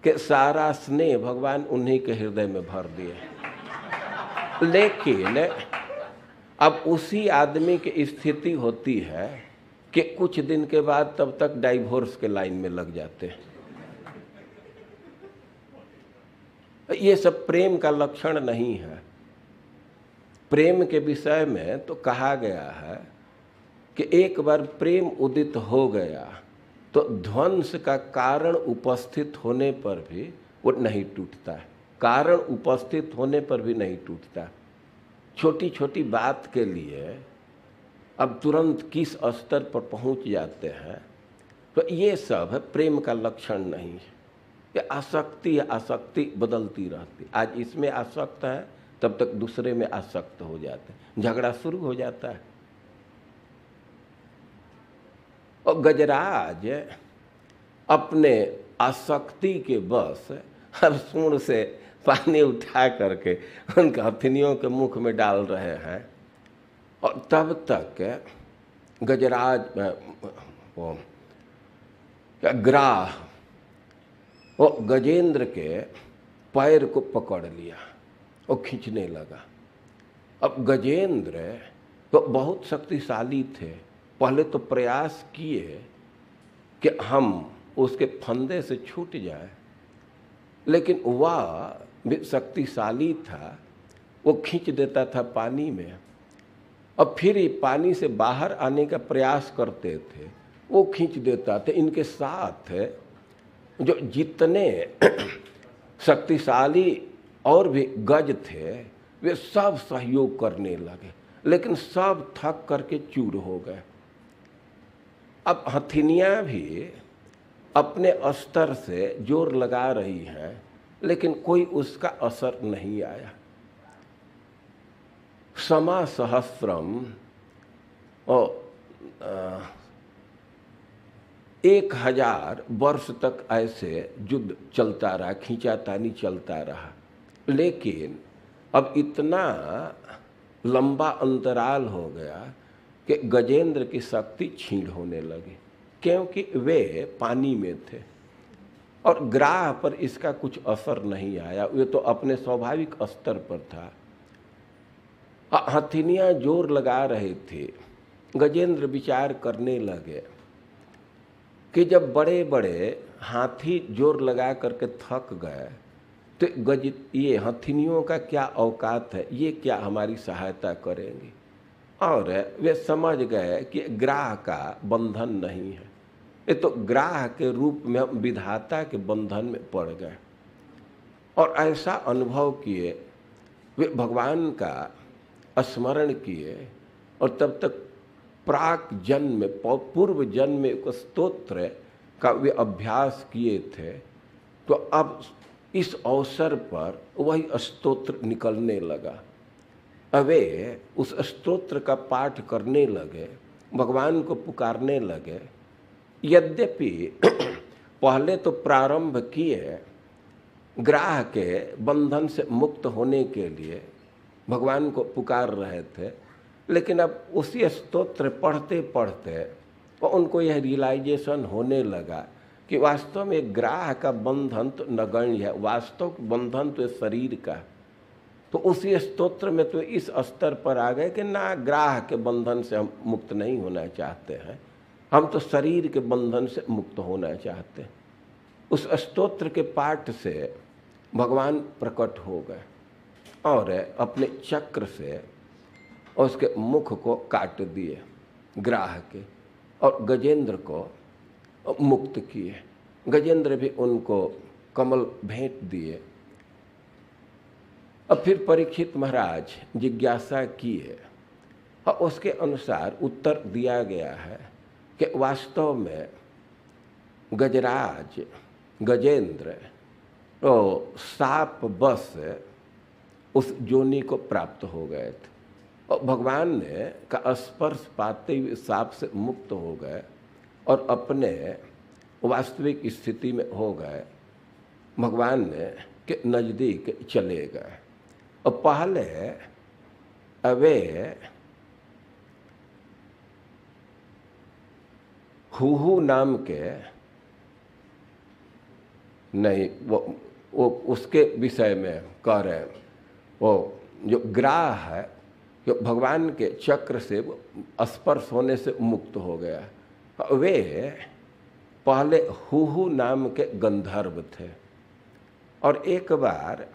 [SPEAKER 1] कि सारा स्नेह भगवान उन्हीं के हृदय में भर दिए। लेकिन अब उसी आदमी की स्थिति होती है कि कुछ दिन के बाद तब तक डाइवोर्स के लाइन में लग जाते हैं। ये सब प्रेम का लक्षण नहीं है। प्रेम के विषय में तो कहा गया है कि एक बार प्रेम उदित हो गया तो ध्वंस का कारण उपस्थित होने पर भी वो नहीं टूटता है। कारण उपस्थित होने पर भी नहीं टूटता। छोटी छोटी बात के लिए अब तुरंत किस स्तर पर पहुंच जाते हैं, तो ये सब है प्रेम का लक्षण नहीं है। ये आसक्ति है, आसक्ति बदलती रहती। आज इसमें आसक्त है, तब तक दूसरे में आसक्त हो जाते हैं, झगड़ा शुरू हो जाता है। और गजराज अपने आसक्ति के बस अब सूंड से पानी उठा करके उनके हथिनियों के मुख में डाल रहे हैं। और तब तक गजराज ग्राह वो गजेंद्र के पैर को पकड़ लिया और खींचने लगा। अब गजेंद्र तो बहुत शक्तिशाली थे, पहले तो प्रयास किए कि हम उसके फंदे से छूट जाए, लेकिन वह भी शक्तिशाली था, वो खींच देता था पानी में। अब फिर ये पानी से बाहर आने का प्रयास करते थे, वो खींच देता था। इनके साथ जो जितने शक्तिशाली और भी गज थे, वे सब सहयोग करने लगे, लेकिन सब थक करके चूर हो गए। अब हथिनियाँ भी अपने स्तर से जोर लगा रही हैं, लेकिन कोई उसका असर नहीं आया। समा सहस्रम और 1000 वर्ष तक ऐसे युद्ध चलता रहा, खींचातानी चलता रहा। लेकिन अब इतना लंबा अंतराल हो गया कि गजेंद्र की शक्ति क्षीण होने लगी, क्योंकि वे पानी में थे और ग्राह पर इसका कुछ असर नहीं आया। वे तो अपने स्वाभाविक स्तर पर था। हथिनियाँ जोर लगा रहे थे। गजेंद्र विचार करने लगे कि जब बड़े बड़े हाथी जोर लगा करके थक गए तो ये हथिनियों का क्या औकात है, ये क्या हमारी सहायता करेंगे। और वे समझ गए कि ग्राह का बंधन नहीं है, ये तो ग्राह के रूप में हम विधाता के बंधन में पड़ गए। और ऐसा अनुभव किए, वे भगवान का स्मरण किए और तब तक प्राक जन्म में, पूर्व जन्म में एक स्तोत्र का वे अभ्यास किए थे। तो अब इस अवसर पर वही स्तोत्र निकलने लगा। वे उस स्तोत्र का पाठ करने लगे, भगवान को पुकारने लगे। यद्यपि पहले तो प्रारंभ किए ग्राह के बंधन से मुक्त होने के लिए, भगवान को पुकार रहे थे, लेकिन अब उसी स्तोत्र पढ़ते पढ़ते और उनको यह रियलाइजेशन होने लगा कि वास्तव में ग्राह का बंधन तो नगण्य है, वास्तव बंधन तो शरीर का। तो उसी स्तोत्र में तो इस स्तर पर आ गए कि ना, ग्राह के बंधन से हम मुक्त नहीं होना चाहते हैं, हम तो शरीर के बंधन से मुक्त होना चाहते हैं। उस स्तोत्र के पाठ से भगवान प्रकट हो गए और अपने चक्र से उसके मुख को काट दिए ग्राह के, और गजेंद्र को मुक्त किए। गजेंद्र भी उनको कमल भेंट दिए। अब फिर परीक्षित महाराज जिज्ञासा किए और उसके अनुसार उत्तर दिया गया है कि वास्तव में गजराज गजेंद्र तो साप बस उस जोनी को प्राप्त हो गए थे और भगवान ने का स्पर्श पाते हुए साप से मुक्त हो गए और अपने वास्तविक स्थिति में हो गए, भगवान ने के नज़दीक चले गए। और पहले वे हुहू नाम के नहीं, वो उसके विषय में कह रहे हैं। वो जो ग्राह है, जो भगवान के चक्र से स्पर्श होने से मुक्त हो गया, वे पहले हुहू नाम के गंधर्व थे। और एक बार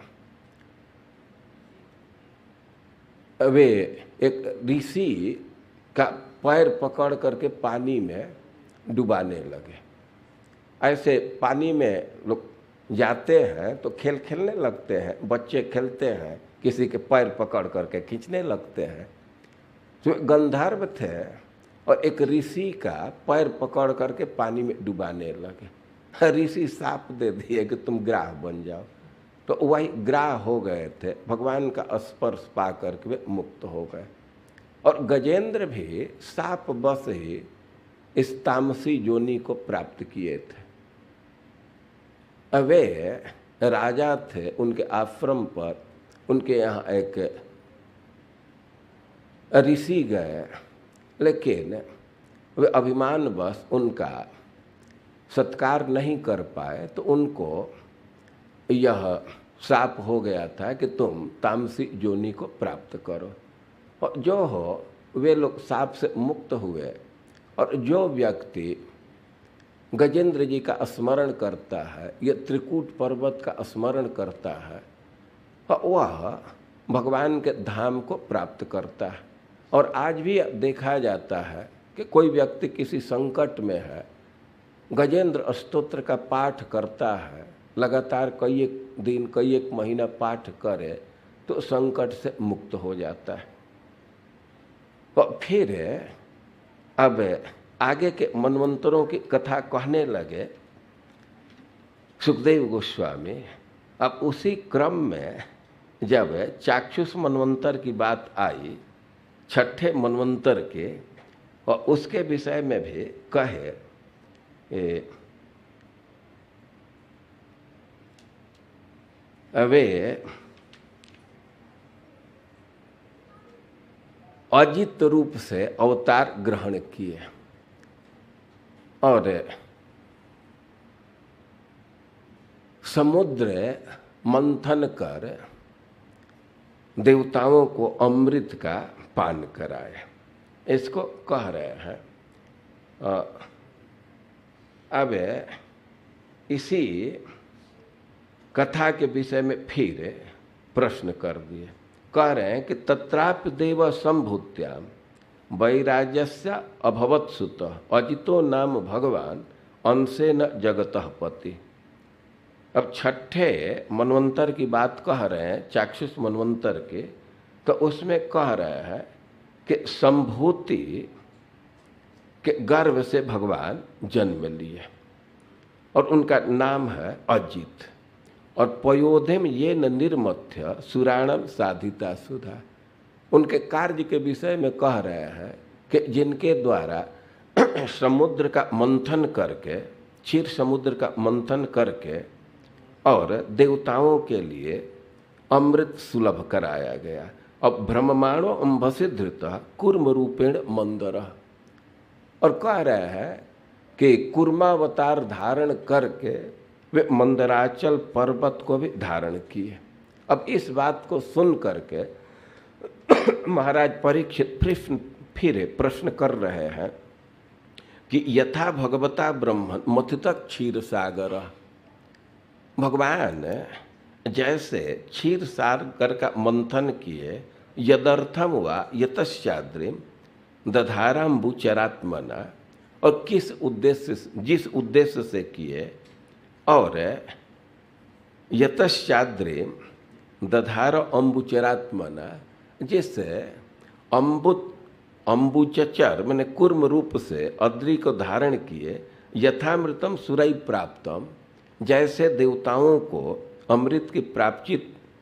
[SPEAKER 1] वे एक ऋषि का पैर पकड़ करके पानी में डुबाने लगे। ऐसे पानी में लोग जाते हैं तो खेल खेलने लगते हैं, बच्चे खेलते हैं, किसी के पैर पकड़ करके खींचने लगते हैं। जो गंधर्व थे और एक ऋषि का पैर पकड़ करके पानी में डुबाने लगे। ऋषि शाप दे दिए कि तुम ग्राह बन जाओ, तो वही ग्राह हो गए थे। भगवान का स्पर्श पा करके वे मुक्त हो गए। और गजेंद्र भी शाप बस ही इस तामसी योनि को प्राप्त किए थे। वे राजा थे, उनके आश्रम पर उनके यहाँ एक ऋषि गए, लेकिन वे अभिमानवश उनका सत्कार नहीं कर पाए, तो उनको यह शाप हो गया था कि तुम तामसी योनि को प्राप्त करो। और जो हो, वे लोग शाप से मुक्त हुए और जो व्यक्ति गजेंद्र जी का स्मरण करता है या त्रिकूट पर्वत का स्मरण करता है वह भगवान के धाम को प्राप्त करता है। और आज भी देखा जाता है कि कोई व्यक्ति किसी संकट में है, गजेंद्र स्तोत्र का पाठ करता है, लगातार कई एक दिन कई एक महीना पाठ करे तो संकट से मुक्त हो जाता है। और फिर अब आगे के मनवंतरों की कथा कहने लगे सुखदेव गोस्वामी। अब उसी क्रम में जब चाक्षुष मनवंतर की बात आई, छठे मनवंतर के, और उसके विषय में भी कहे वे अजित रूप से अवतार ग्रहण किए और समुद्र मंथन कर देवताओं को अमृत का पान कराए, इसको कह रहे हैं। अब इसी कथा के विषय में फिर प्रश्न कर दिए। कह रहे हैं कि तत्राप देव संभूत्याम वैराज्यस्य अभवत सुत अजितो नाम भगवान अंशे न जगतः पति। अब छठे मनवंतर की बात कह रहे हैं, चाक्षुष मनवंतर के, तो उसमें कह रहे हैं कि संभूति के गर्भ से भगवान जन्म लिए और उनका नाम है अजित। और पयोधिम ये न निर्मथ्य सुराणम साधिता सुधा। उनके कार्य के विषय में कह रहे हैं कि जिनके द्वारा समुद्र का मंथन करके, क्षीर समुद्र का मंथन करके और देवताओं के लिए अमृत सुलभ कराया गया। अब ब्रह्मांडो अंबसी धृत कूर्म रूपेण मंदर। और कह रहे हैं कि कूर्मावतार धारण करके वे मंदराचल पर्वत को भी धारण किए। अब इस बात को सुन करके महाराज परीक्षित फिर प्रश्न कर रहे हैं कि यथा भगवता ब्रह्मण मथित क्षीर सागर। भगवान जैसे क्षीर सागर का मंथन किए, यदर्थम वा यतश्चाद्रिम दधाराम्बुचरात्मना, और किस उद्देश्य, जिस उद्देश्य से किए, और यतश्चाद्रिम दधार अम्बुचरात्मना, जिससे अम्बुचर मैंने कूर्म रूप से अद्रि को धारण किए, यथामृतम सुरई प्राप्तम, जैसे देवताओं को अमृत की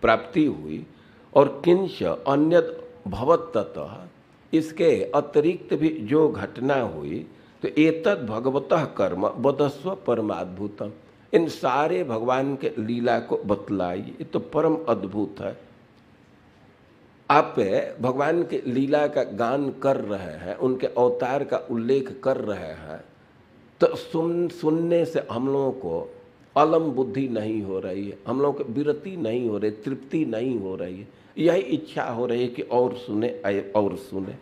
[SPEAKER 1] प्राप्ति हुई, और किंच अन्य भवत ततः, इसके अतिरिक्त भी जो घटना हुई, तो एतद भगवतः कर्म बदस्व परमाद्भुतम। इन सारे भगवान के लीला को बतलाई, ये तो परम अद्भुत है। आप भगवान के लीला का गान कर रहे हैं, उनके अवतार का उल्लेख कर रहे हैं, तो सुनने से हम लोगों को अलम बुद्धि नहीं हो रही है, हम लोगों को विरति नहीं हो रही, तृप्ति नहीं हो रही है, यही इच्छा हो रही है कि और सुने और सुने।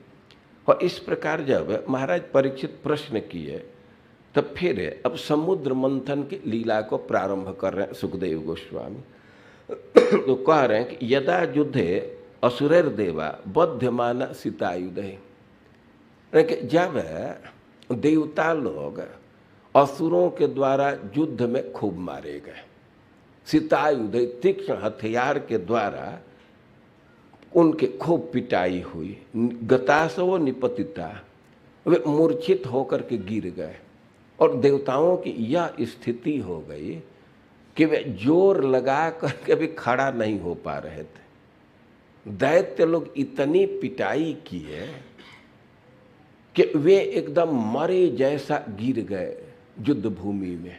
[SPEAKER 1] और इस प्रकार जब महाराज परीक्षित प्रश्न किए, तब फिर अब समुद्र मंथन की लीला को प्रारंभ कर रहे हैं सुखदेव गोस्वामी। तो कह रहे हैं कि यदा युद्धे असुरर देवा बध्यमाना सीतायुधे, जब देवता लोग असुरों के द्वारा युद्ध में खूब मारे गए, सीतायुधे तीक्ष्ण हथियार के द्वारा उनके खूब पिटाई हुई, गतासवो निपतिता, वे मूर्छित होकर के गिर गए, और देवताओं की यह स्थिति हो गई कि वे जोर लगा करके भी खड़ा नहीं हो पा रहे थे। दैत्य लोग इतनी पिटाई किए कि वे एकदम मरे जैसा गिर गए युद्ध भूमि में,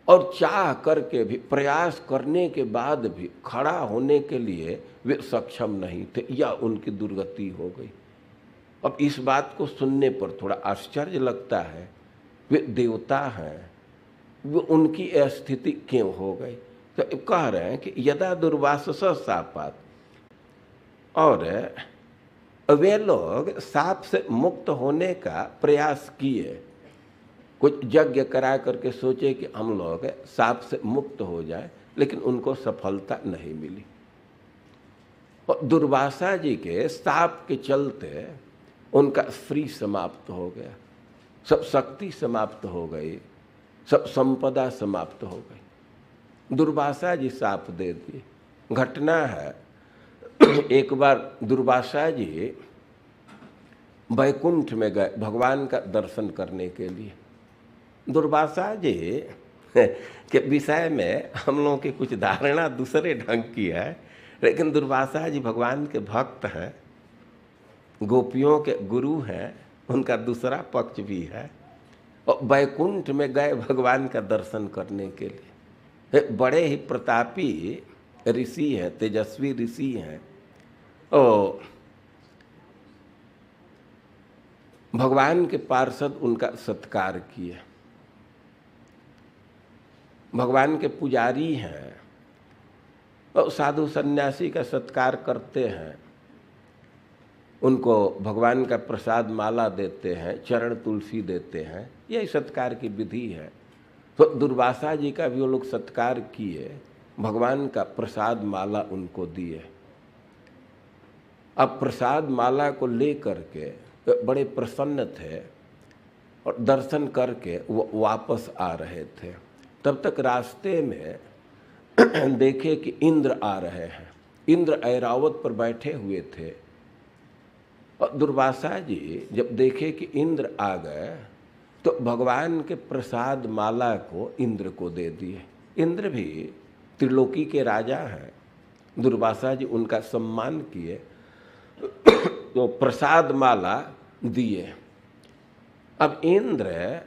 [SPEAKER 1] और चाह करके भी, प्रयास करने के बाद भी खड़ा होने के लिए वे सक्षम नहीं थे, या उनकी दुर्गति हो गई। अब इस बात को सुनने पर थोड़ा आश्चर्य लगता है, वे देवता हैं, वो उनकी स्थिति क्यों हो गई। तो कह रहे हैं कि यदा दुर्वासस शापात, और वे लोग सांप से मुक्त होने का प्रयास किए, कुछ यज्ञ करा करके सोचे कि हम लोग सांप से मुक्त हो जाए, लेकिन उनको सफलता नहीं मिली। और दुर्वासा जी के सांप के चलते उनका श्री समाप्त हो गया, सब शक्ति समाप्त हो गई, सब संपदा समाप्त हो गई। दुर्वासा जी सांप दे दिए। घटना है, एक बार दुर्वासा जी वैकुंठ में गए भगवान का दर्शन करने के लिए। दुर्वासा जी के विषय में हम लोगों की कुछ धारणा दूसरे ढंग की है, लेकिन दुर्वासा जी भगवान के भक्त हैं, गोपियों के गुरु हैं, उनका दूसरा पक्ष भी है। और वैकुंठ में गए भगवान का दर्शन करने के लिए। बड़े ही प्रतापी ऋषि हैं, तेजस्वी ऋषि हैं। और भगवान के पार्षद उनका सत्कार किए। भगवान के पुजारी हैं और साधु सन्यासी का सत्कार करते हैं, उनको भगवान का प्रसाद माला देते हैं, चरण तुलसी देते हैं, यही सत्कार की विधि है। तो दुर्वासा जी का भी वो लोग सत्कार किए, भगवान का प्रसाद माला उनको दिए। अब प्रसाद माला को ले करके बड़े प्रसन्न थे और दर्शन करके वो वापस आ रहे थे। तब तक रास्ते में देखे कि इंद्र आ रहे हैं। इंद्र ऐरावत पर बैठे हुए थे और दुर्वासा जी जब देखे कि इंद्र आ गए तो भगवान के प्रसाद माला को इंद्र को दे दिए। इंद्र भी त्रिलोकी के राजा हैं। दुर्वासा जी उनका सम्मान किए तो प्रसाद माला दिए। अब इंद्र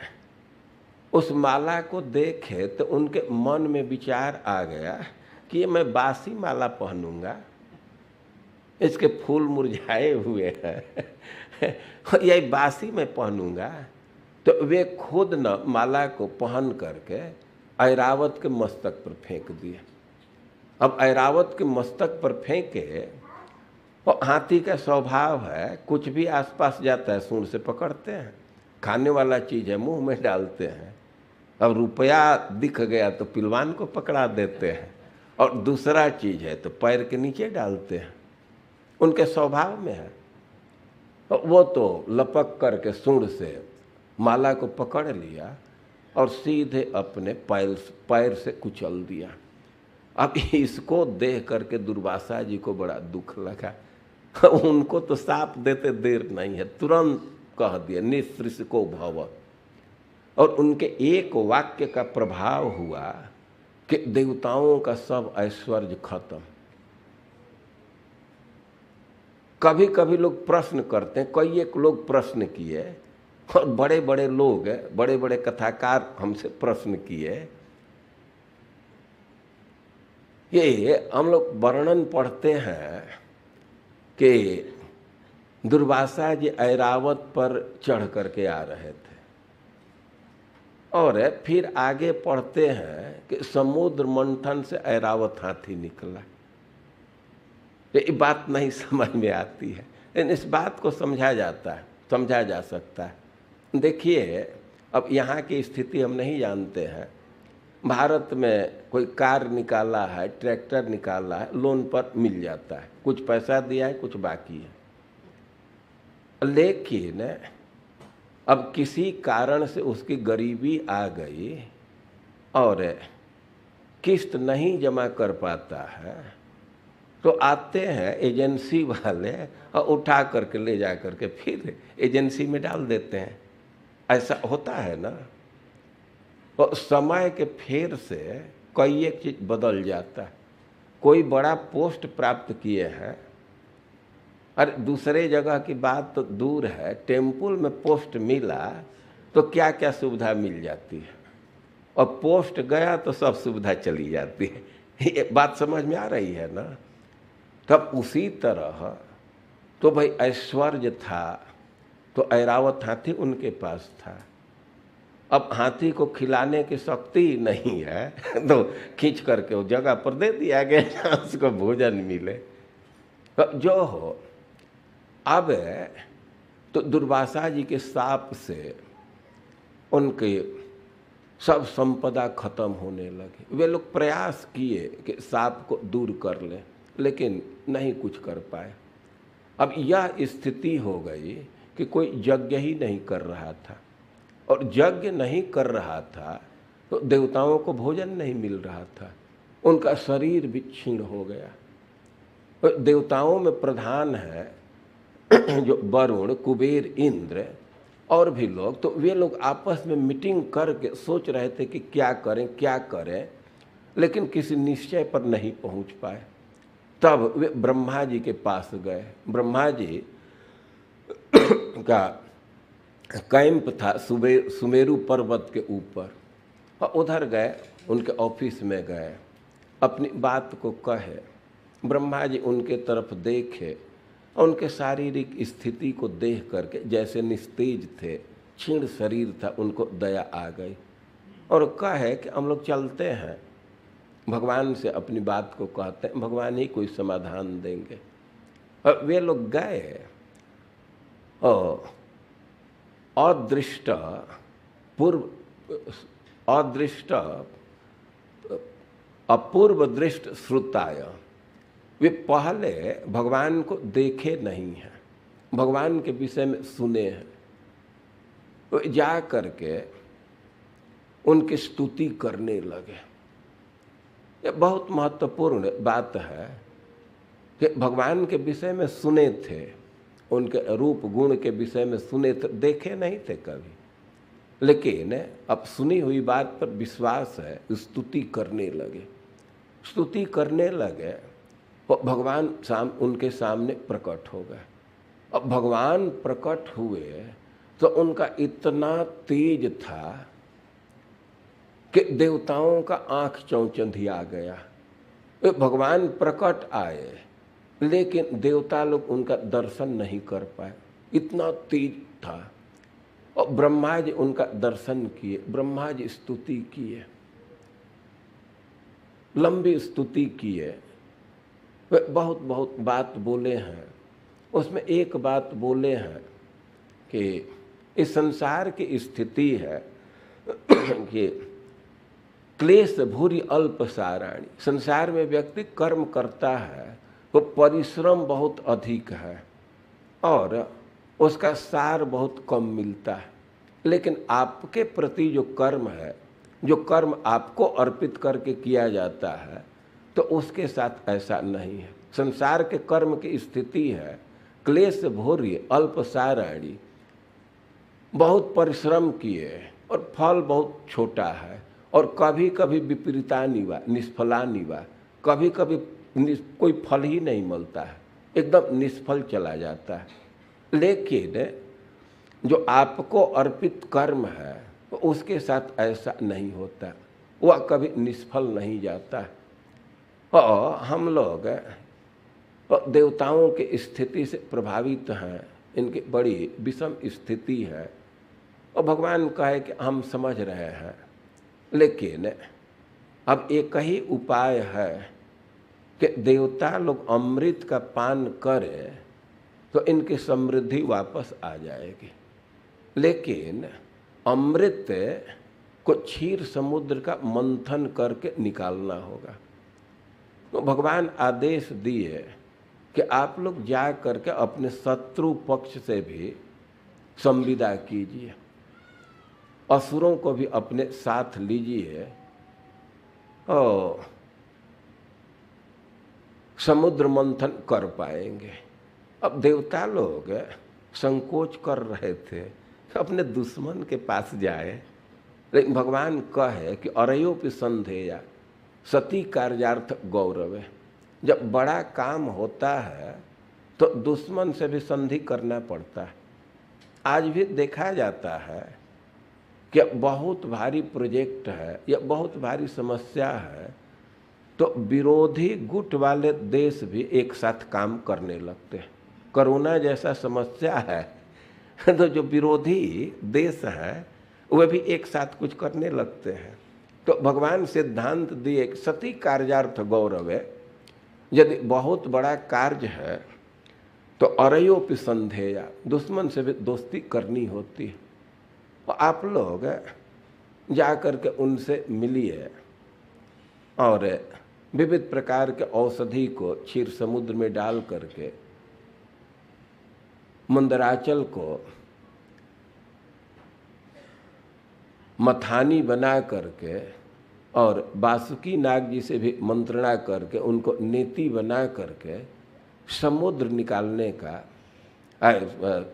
[SPEAKER 1] उस माला को देखे तो उनके मन में विचार आ गया कि ये मैं बासी माला पहनूंगा, इसके फूल मुरझाए हुए हैं, यही बासी मैं पहनूंगा। तो वे खुद न माला को पहन करके ऐरावत के मस्तक पर फेंक दिए। अब ऐरावत के मस्तक पर फेंके, और हाथी का स्वभाव है कुछ भी आसपास जाता है सूंड से पकड़ते हैं, खाने वाला चीज़ है मुंह में डालते हैं। अब रुपया दिख गया तो पिलवान को पकड़ा देते हैं, और दूसरा चीज़ है तो पैर के नीचे डालते हैं, उनके स्वभाव में है। वो तो लपक करके सूंड से माला को पकड़ लिया और सीधे अपने पैर से कुचल दिया। अब इसको देख करके दुर्वासा जी को बड़ा दुख लगा। उनको तो साप देते देर नहीं है, तुरंत कह दिया निःसृषको भव। और उनके एक वाक्य का प्रभाव हुआ कि देवताओं का सब ऐश्वर्य खत्म। कभी कभी लोग प्रश्न करते हैं, कई एक लोग प्रश्न किए और बड़े बड़े लोग, बड़े बड़े कथाकार हमसे प्रश्न किए। ये हम लोग वर्णन पढ़ते हैं कि दुर्वासा जी ऐरावत पर चढ़ करके आ रहे थे, और फिर आगे पढ़ते हैं कि समुद्र मंथन से ऐरावत हाथी निकला। ये बात नहीं समझ में आती है, लेकिन इस बात को समझा जा सकता है। देखिए, अब यहाँ की स्थिति हम नहीं जानते हैं। भारत में कोई कार निकाला है, ट्रैक्टर निकाला है, लोन पर मिल जाता है, कुछ पैसा दिया है, कुछ बाकी है। लेकिन अब किसी कारण से उसकी गरीबी आ गई और किस्त नहीं जमा कर पाता है, तो आते हैं एजेंसी वाले और उठा करके ले जा करके फिर एजेंसी में डाल देते हैं। ऐसा होता है ना। तो समय के फेर से कई एक चीज़ बदल जाता है। कोई बड़ा पोस्ट प्राप्त किए हैं, अरे दूसरे जगह की बात तो दूर है, टेम्पल में पोस्ट मिला तो क्या क्या सुविधा मिल जाती है, और पोस्ट गया तो सब सुविधा चली जाती है। ये बात समझ में आ रही है ना। तब उसी तरह तो भाई ऐश्वर्य था तो ऐरावत हाथी उनके पास था। अब हाथी को खिलाने की शक्ति नहीं है तो खींच करके उस जगह पर दे दिया गया उसको भोजन मिले। तो जो हो, अब तो दुर्वासा जी के शाप से उनके सब संपदा खत्म होने लगी। वे लोग प्रयास किए कि शाप को दूर कर लें, लेकिन नहीं कुछ कर पाए। अब यह स्थिति हो गई कि कोई यज्ञ ही नहीं कर रहा था, और यज्ञ नहीं कर रहा था तो देवताओं को भोजन नहीं मिल रहा था, उनका शरीर भी क्षीण हो गया। तो देवताओं में प्रधान है जो वरुण, कुबेर, इंद्र और भी लोग, तो वे लोग आपस में मीटिंग करके सोच रहे थे कि क्या करें, लेकिन किसी निश्चय पर नहीं पहुंच पाए। तब वे ब्रह्मा जी के पास गए। ब्रह्मा जी का कैंप था सुमेरु पर्वत के ऊपर, और उधर गए, उनके ऑफिस में गए, अपनी बात को कहे। ब्रह्मा जी उनके तरफ देखे, उनके शारीरिक स्थिति को देख करके जैसे निस्तेज थे, क्षीण शरीर था, उनको दया आ गई और कहे कि हम लोग चलते हैं, भगवान से अपनी बात को कहते हैं, भगवान ही कोई समाधान देंगे। और वे लोग गए और अदृष्ट अपूर्व दृष्ट श्रुताय, वे पहले भगवान को देखे नहीं हैं, भगवान के विषय में सुने हैं। तो जा करके उनकी स्तुति करने लगे। ये बहुत महत्वपूर्ण बात है कि भगवान के विषय में सुने थे, उनके रूप गुण के विषय में सुने थे, देखे नहीं थे कभी, लेकिन अब सुनी हुई बात पर विश्वास है, स्तुति करने लगे। स्तुति करने लगे तो भगवान उनके सामने प्रकट हो गए। अब भगवान प्रकट हुए तो उनका इतना तेज था कि देवताओं का आंख चौंचंधिया गया। वे भगवान प्रकट आए, लेकिन देवता लोग उनका दर्शन नहीं कर पाए, इतना तेज था। और ब्रह्मा जी उनका दर्शन किए, ब्रह्मा जी स्तुति किए, लंबी स्तुति किए। वे बहुत बहुत बात बोले हैं, उसमें एक बात बोले हैं कि इस संसार की स्थिति है कि क्लेश भूरि अल्प साराणी। संसार में व्यक्ति कर्म करता है तो परिश्रम बहुत अधिक है और उसका सार बहुत कम मिलता है, लेकिन आपके प्रति जो कर्म है, जो कर्म आपको अर्पित करके किया जाता है, तो उसके साथ ऐसा नहीं है। संसार के कर्म की स्थिति है क्लेश भूरि अल्प साराणी, बहुत परिश्रम किए और फल बहुत छोटा है, और कभी कभी विपरीतानि वा निष्फलानि वा, कभी कभी कोई फल ही नहीं मिलता है, एकदम निष्फल चला जाता है। लेकिन जो आपको अर्पित कर्म है तो उसके साथ ऐसा नहीं होता, वह कभी निष्फल नहीं जाता है। और हम लोग देवताओं की स्थिति से प्रभावित हैं, इनकी बड़ी विषम स्थिति है, और भगवान कहे कि हम समझ रहे हैं, लेकिन अब एक ही उपाय है कि देवता लोग अमृत का पान करें तो इनकी समृद्धि वापस आ जाएगी। लेकिन अमृत को क्षीर समुद्र का मंथन करके निकालना होगा। तो भगवान आदेश दिए कि आप लोग जा करके अपने शत्रु पक्ष से भी संविदा कीजिए, असुरों को भी अपने साथ लीजिए और समुद्र मंथन कर पाएंगे। अब देवता लोग संकोच कर रहे थे कि अपने दुश्मन के पास जाए, लेकिन भगवान कहे कि अरयोपि संधेया सती कार्यार्थ गौरव। जब बड़ा काम होता है तो दुश्मन से भी संधि करना पड़ता है। आज भी देखा जाता है कि बहुत भारी प्रोजेक्ट है या बहुत भारी समस्या है तो विरोधी गुट वाले देश भी एक साथ काम करने लगते हैं। कोरोना जैसा समस्या है तो जो विरोधी देश है वे भी एक साथ कुछ करने लगते हैं। तो भगवान सिद्धांत दिए कि सती कार्यार्थ गौरव है। यदि बहुत बड़ा कार्य है तो अरयोपि संधेया, दुश्मन से भी दोस्ती करनी होती है। और आप लोग जा कर के उनसे मिलिए और विविध प्रकार के औषधि को क्षीर समुद्र में डाल करके मंदराचल को मथानी बना करके और वासुकी नाग जी से भी मंत्रणा करके उनको नेति बना करके समुद्र निकालने का,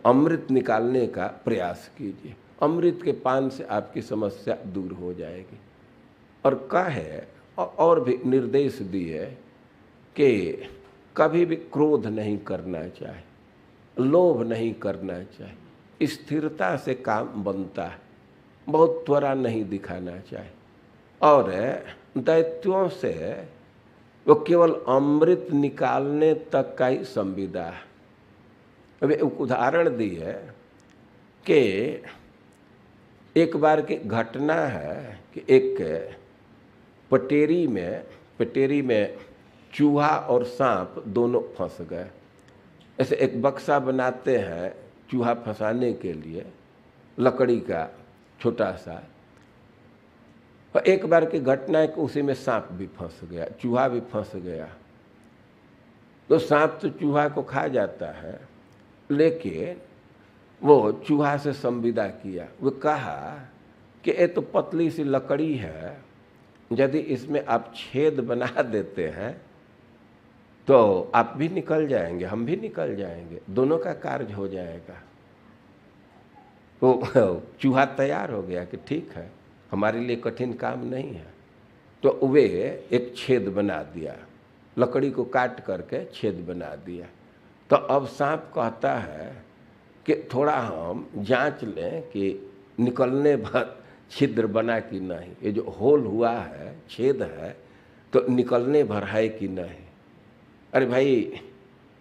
[SPEAKER 1] अमृत निकालने का प्रयास कीजिए। अमृत के पान से आपकी समस्या दूर हो जाएगी। और कहे और भी निर्देश दिए कि कभी भी क्रोध नहीं करना चाहिए, लोभ नहीं करना चाहिए, स्थिरता से काम बनता है, बहुत त्वरा नहीं दिखाना चाहिए। और दैत्यों से वो केवल अमृत निकालने तक का ही संविदा है। अभी एक उदाहरण दी है कि एक बार की घटना है कि एक पटेरी में चूहा और सांप दोनों फंस गए। ऐसे एक बक्सा बनाते हैं चूहा फंसाने के लिए, लकड़ी का छोटा सा। और एक बार की घटना है कि उसी में सांप भी फंस गया, चूहा भी फंस गया। तो सांप तो चूहा को खा जाता है, लेकिन वो चूहा से संविदा किया। वो कहा कि ये तो पतली सी लकड़ी है, यदि इसमें आप छेद बना देते हैं तो आप भी निकल जाएंगे, हम भी निकल जाएंगे, दोनों का कार्य हो जाएगा। तो चूहा तैयार हो गया कि ठीक है, हमारे लिए कठिन काम नहीं है। तो वे एक छेद बना दिया, लकड़ी को काट करके छेद बना दिया। तो अब सांप कहता है कि थोड़ा हम जांच लें कि निकलने भर छिद्र बना कि नहीं, ये जो होल हुआ है, छेद है, तो निकलने भर है कि नहीं। अरे भाई,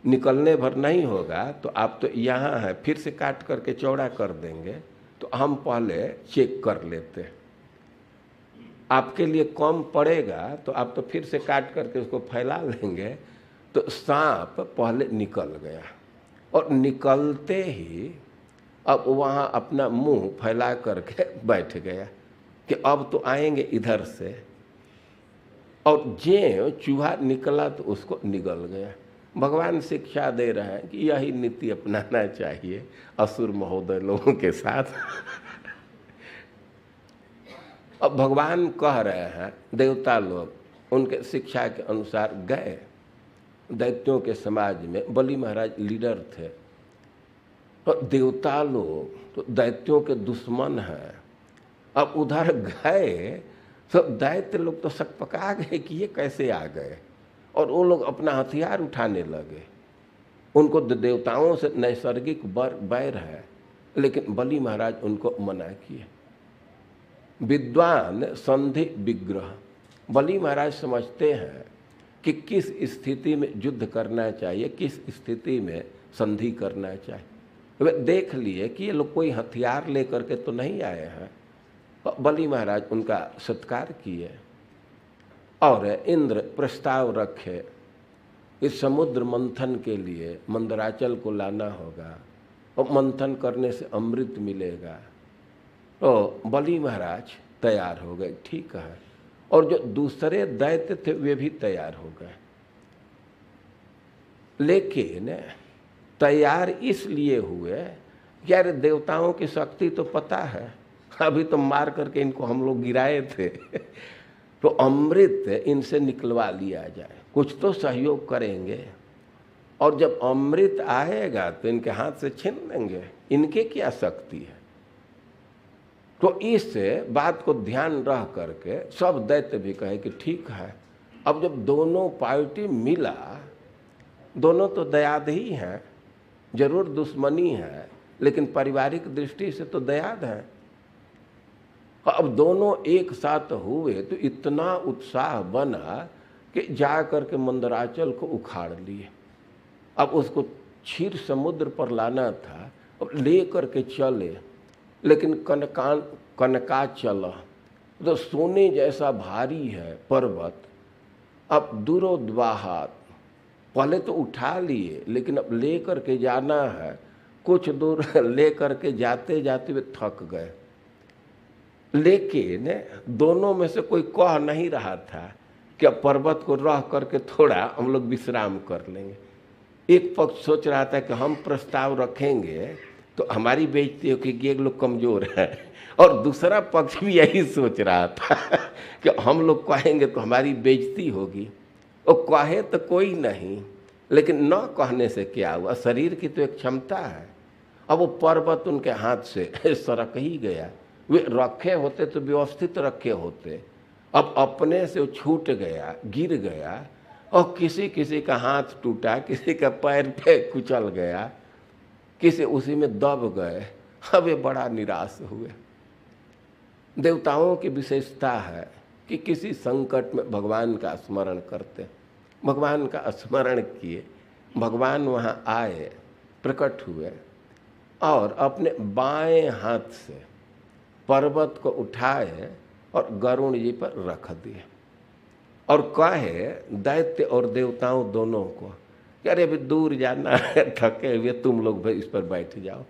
[SPEAKER 1] निकलने भर नहीं होगा तो आप तो यहाँ हैं, फिर से काट करके चौड़ा कर देंगे, तो हम पहले चेक कर लेते हैं। आपके लिए कम पड़ेगा तो आप तो फिर से काट करके उसको फैला लेंगे। तो सांप पहले निकल गया और निकलते ही अब वहाँ अपना मुंह फैला करके बैठ गया कि अब तो आएंगे इधर से। और जे चूहा निकला तो उसको निगल गया। भगवान शिक्षा दे रहे हैं कि यही नीति अपनाना चाहिए असुर महोदय लोगों के साथ। अब भगवान कह रहे हैं, देवता लोग उनके शिक्षा के अनुसार गए दैत्यों के समाज में। बलि महाराज लीडर थे। तो देवता लोग तो दैत्यों के दुश्मन हैं। अब उधर गए तो दैत्य लोग तो सकपका गए कि ये कैसे आ गए, और वो लोग अपना हथियार उठाने लगे। उनको देवताओं से नैसर्गिक बैर है, लेकिन बलि महाराज उनको मना किए। विद्वान संधि विग्रह, बलि महाराज समझते हैं कि किस स्थिति में युद्ध करना चाहिए, किस स्थिति में संधि करना चाहिए। वे देख लिए कि ये लोग कोई हथियार लेकर के तो नहीं आए हैं। बलि महाराज उनका सत्कार किए और इंद्र प्रस्ताव रखे, इस समुद्र मंथन के लिए मंदराचल को लाना होगा और मंथन करने से अमृत मिलेगा। तो बलि महाराज तैयार हो गए, ठीक है। और जो दूसरे दैत्य थे वे भी तैयार हो गए, लेकिन तैयार इसलिए हुए कि यार देवताओं की शक्ति तो पता है, अभी तो मार करके इनको हम लोग गिराए थे, तो अमृत इनसे निकलवा लिया जाए, कुछ तो सहयोग करेंगे। और जब अमृत आएगा तो इनके हाथ से छीन लेंगे, इनके क्या शक्ति है। तो इस बात को ध्यान रह करके सब दैत्य भी कहे कि ठीक है। अब जब दोनों पार्टी मिला, दोनों तो दयाद ही हैं, जरूर दुश्मनी है लेकिन पारिवारिक दृष्टि से तो दयाद है। अब दोनों एक साथ हुए तो इतना उत्साह बना कि जा करके मंदराचल को उखाड़ लिए। अब उसको क्षीर समुद्र पर लाना था, अब ले करके चले, लेकिन कनकाचल तो सोने जैसा भारी है पर्वत। अब दूरोद्वाहात पहले तो उठा लिए, लेकिन अब ले करके जाना है। कुछ दूर ले करके जाते जाते वे थक गए, लेकिन दोनों में से कोई कह नहीं रहा था कि अब पर्वत को रह करके थोड़ा हम लोग विश्राम कर लेंगे। एक पक्ष सोच रहा था कि हम प्रस्ताव रखेंगे तो हमारी बेइज्जती हो कि ये लोग कमजोर है, और दूसरा पक्ष भी यही सोच रहा था कि हम लोग कहेंगे तो हमारी बेइज्जती होगी। और कहे तो कोई नहीं, लेकिन न कहने से क्या हुआ, शरीर की तो एक क्षमता है। अब वो पर्वत उनके हाथ से सरक ही गया। वे रखे होते तो व्यवस्थित रखे होते, अब अपने से वो छूट गया, गिर गया, और किसी किसी का हाथ टूटा, किसी का पैर पे कुचल गया, किसी उसी में दब गए। अब वे बड़ा निराश हुए। देवताओं की विशेषता है कि किसी संकट में भगवान का स्मरण करते, भगवान का स्मरण किए, भगवान वहाँ आए, प्रकट हुए और अपने बाएं हाथ से पर्वत को उठाए और गरुण जी पर रख दिए और कहे दैत्य और देवताओं दोनों को कि अरे अभी दूर जाना है, थके हुए, तुम लोग भाई इस पर बैठ जाओ।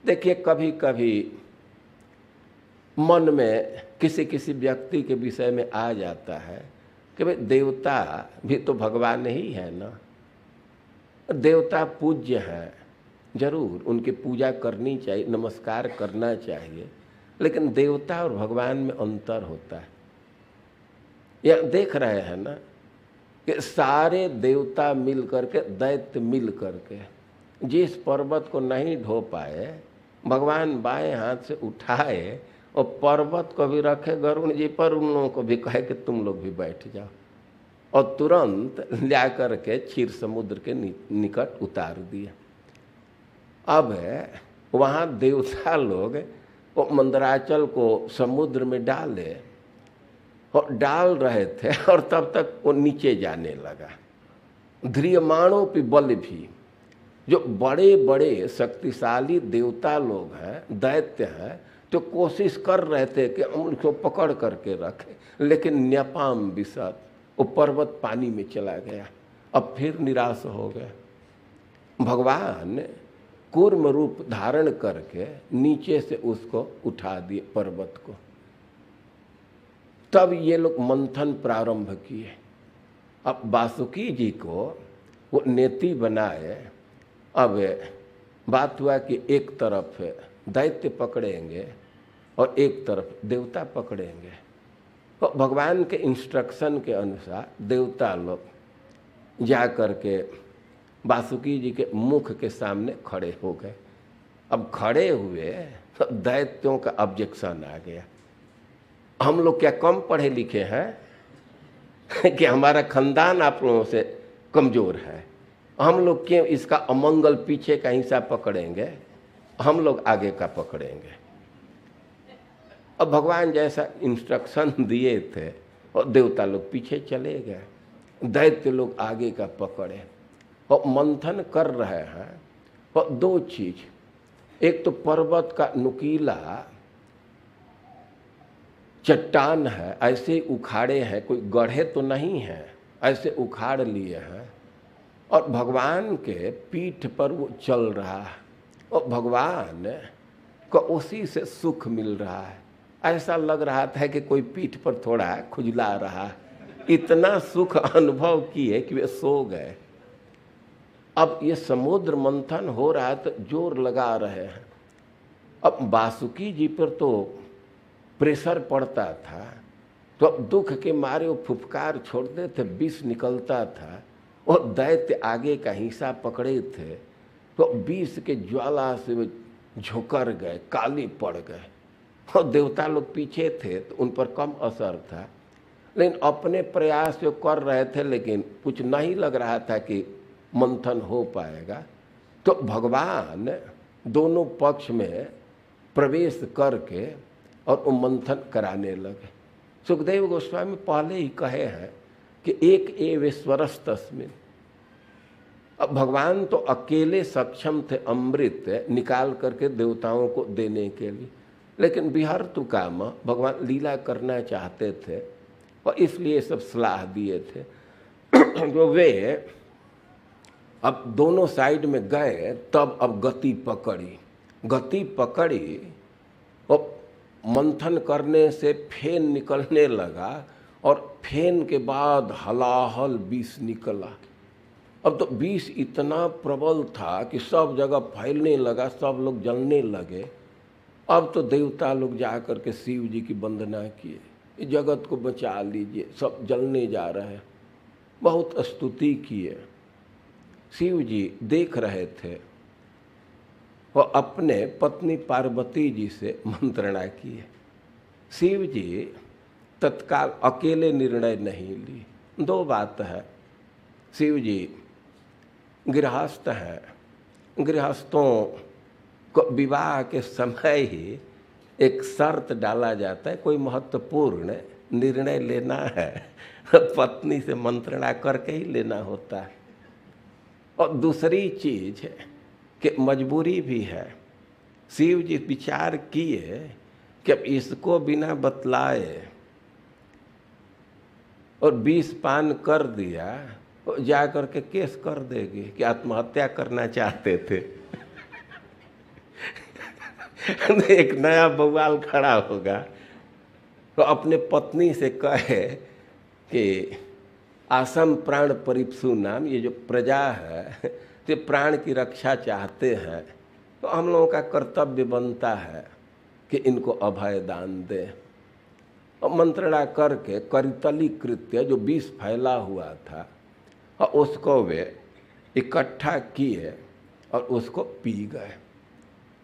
[SPEAKER 1] देखिए, कभी कभी मन में किसी किसी व्यक्ति के विषय में आ जाता है कि भाई देवता भी तो भगवान ही है ना। देवता पूज्य हैं, जरूर उनकी पूजा करनी चाहिए, नमस्कार करना चाहिए, लेकिन देवता और भगवान में अंतर होता है। यह देख रहे हैं ना कि सारे देवता मिल करके, दैत्य मिल करके जिस पर्वत को नहीं ढो पाए, भगवान बाएं हाथ से उठाए और पर्वत को भी रखे गरुण जी पर, उन लोगों को भी कहे कि तुम लोग भी बैठ जाओ, और तुरंत ला करके क्षीर समुद्र के निकट उतार दिए। अब वहाँ देवता लोग वो मंदराचल को समुद्र में डाले और डाल रहे थे, और तब तक वो नीचे जाने लगा। ध्रियमाणों पे बल भी, जो बड़े बड़े शक्तिशाली देवता लोग हैं, दैत्य हैं, तो कोशिश कर रहे थे कि हम उनको पकड़ करके रखें, लेकिन न्यपाम विसत, वो पर्वत पानी में चला गया। अब फिर निराश हो गए। भगवान कूर्म रूप धारण करके नीचे से उसको उठा दिए पर्वत को। तब ये लोग मंथन प्रारंभ किए। अब वासुकी जी को वो नेति बनाए। अब बात हुआ कि एक तरफ दैत्य पकड़ेंगे और एक तरफ देवता पकड़ेंगे। तो भगवान के इंस्ट्रक्शन के अनुसार देवता लोग जा करके वासुकी जी के मुख के सामने खड़े हो गए। अब खड़े हुए तो दैत्यों का ऑब्जेक्शन आ गया, हम लोग क्या कम पढ़े लिखे हैं कि हमारा खानदान आप लोगों से कमजोर है, हम लोग क्यों इसका अमंगल पीछे का हिस्सा पकड़ेंगे, हम लोग आगे का पकड़ेंगे। अब भगवान जैसा इंस्ट्रक्शन दिए थे और देवता लोग पीछे चले गए, दैत्य लोग आगे का पकड़े और मंथन कर रहे हैं। और दो चीज, एक तो पर्वत का नुकीला चट्टान है, ऐसे उखाड़े हैं, कोई गढ़े तो नहीं है, ऐसे उखाड़ लिए हैं, और भगवान के पीठ पर वो चल रहा है और भगवान को उसी से सुख मिल रहा है। ऐसा लग रहा था कि कोई पीठ पर थोड़ा खुजला रहा, इतना सुख अनुभव किए कि वे सो गए। अब ये समुद्र मंथन हो रहा है तो जोर लगा रहे हैं। अब वासुकी जी पर तो प्रेशर पड़ता था, तो अब दुख के मारे वो फुफकार छोड़ते थे, विष निकलता था, और दैत्य आगे का हिस्सा पकड़े थे तो विष के ज्वाला से वे झोंकर गए, काली पड़ गए। और देवता लोग पीछे थे तो उन पर कम असर था, लेकिन अपने प्रयास जो कर रहे थे, लेकिन कुछ नहीं लग रहा था कि मंथन हो पाएगा। तो भगवान दोनों पक्ष में प्रवेश करके और वो मंथन कराने लगे। सुखदेव गोस्वामी पहले ही कहे हैं कि एक एवेश्वरस् तस्मिन्। अब भगवान तो अकेले सक्षम थे अमृत निकाल करके देवताओं को देने के लिए, लेकिन विहर्तु काम भगवान लीला करना चाहते थे और इसलिए सब सलाह दिए थे। जो वे अब दोनों साइड में गए, तब अब गति पकड़ी और मंथन करने से फेन निकलने लगा, और फेन के बाद हलाहल विष निकला। अब तो विष इतना प्रबल था कि सब जगह फैलने लगा, सब लोग जलने लगे। अब तो देवता लोग जा कर के शिव जी की वंदना किए, इस जगत को बचा लीजिए, सब जलने जा रहे हैं। बहुत स्तुति किए। शिव जी देख रहे थे और अपने पत्नी पार्वती जी से मंत्रणा किए। शिव जी तत्काल अकेले निर्णय नहीं ली। दो बात है, शिव जी गृहस्थ हैं, गृहस्थों को विवाह के समय ही एक शर्त डाला जाता है, कोई महत्वपूर्ण निर्णय लेना है पत्नी से मंत्रणा करके ही लेना होता है। और दूसरी चीज है कि मजबूरी भी है। शिव जी विचार किए कि अब इसको बिना बतलाए और विष पान कर दिया, जा करके केस कर देगी कि आत्महत्या करना चाहते थे एक नया बवाल खड़ा होगा। तो अपने पत्नी से कहे कि आसम प्राण परिप्सु नाम, ये जो प्रजा है तो प्राण की रक्षा चाहते हैं, तो हम लोगों का कर्तव्य बनता है कि इनको अभय दान दे। और मंत्रणा करके करितली कृत्य जो विष फैला हुआ था और उसको वे इकट्ठा किए और उसको पी गए।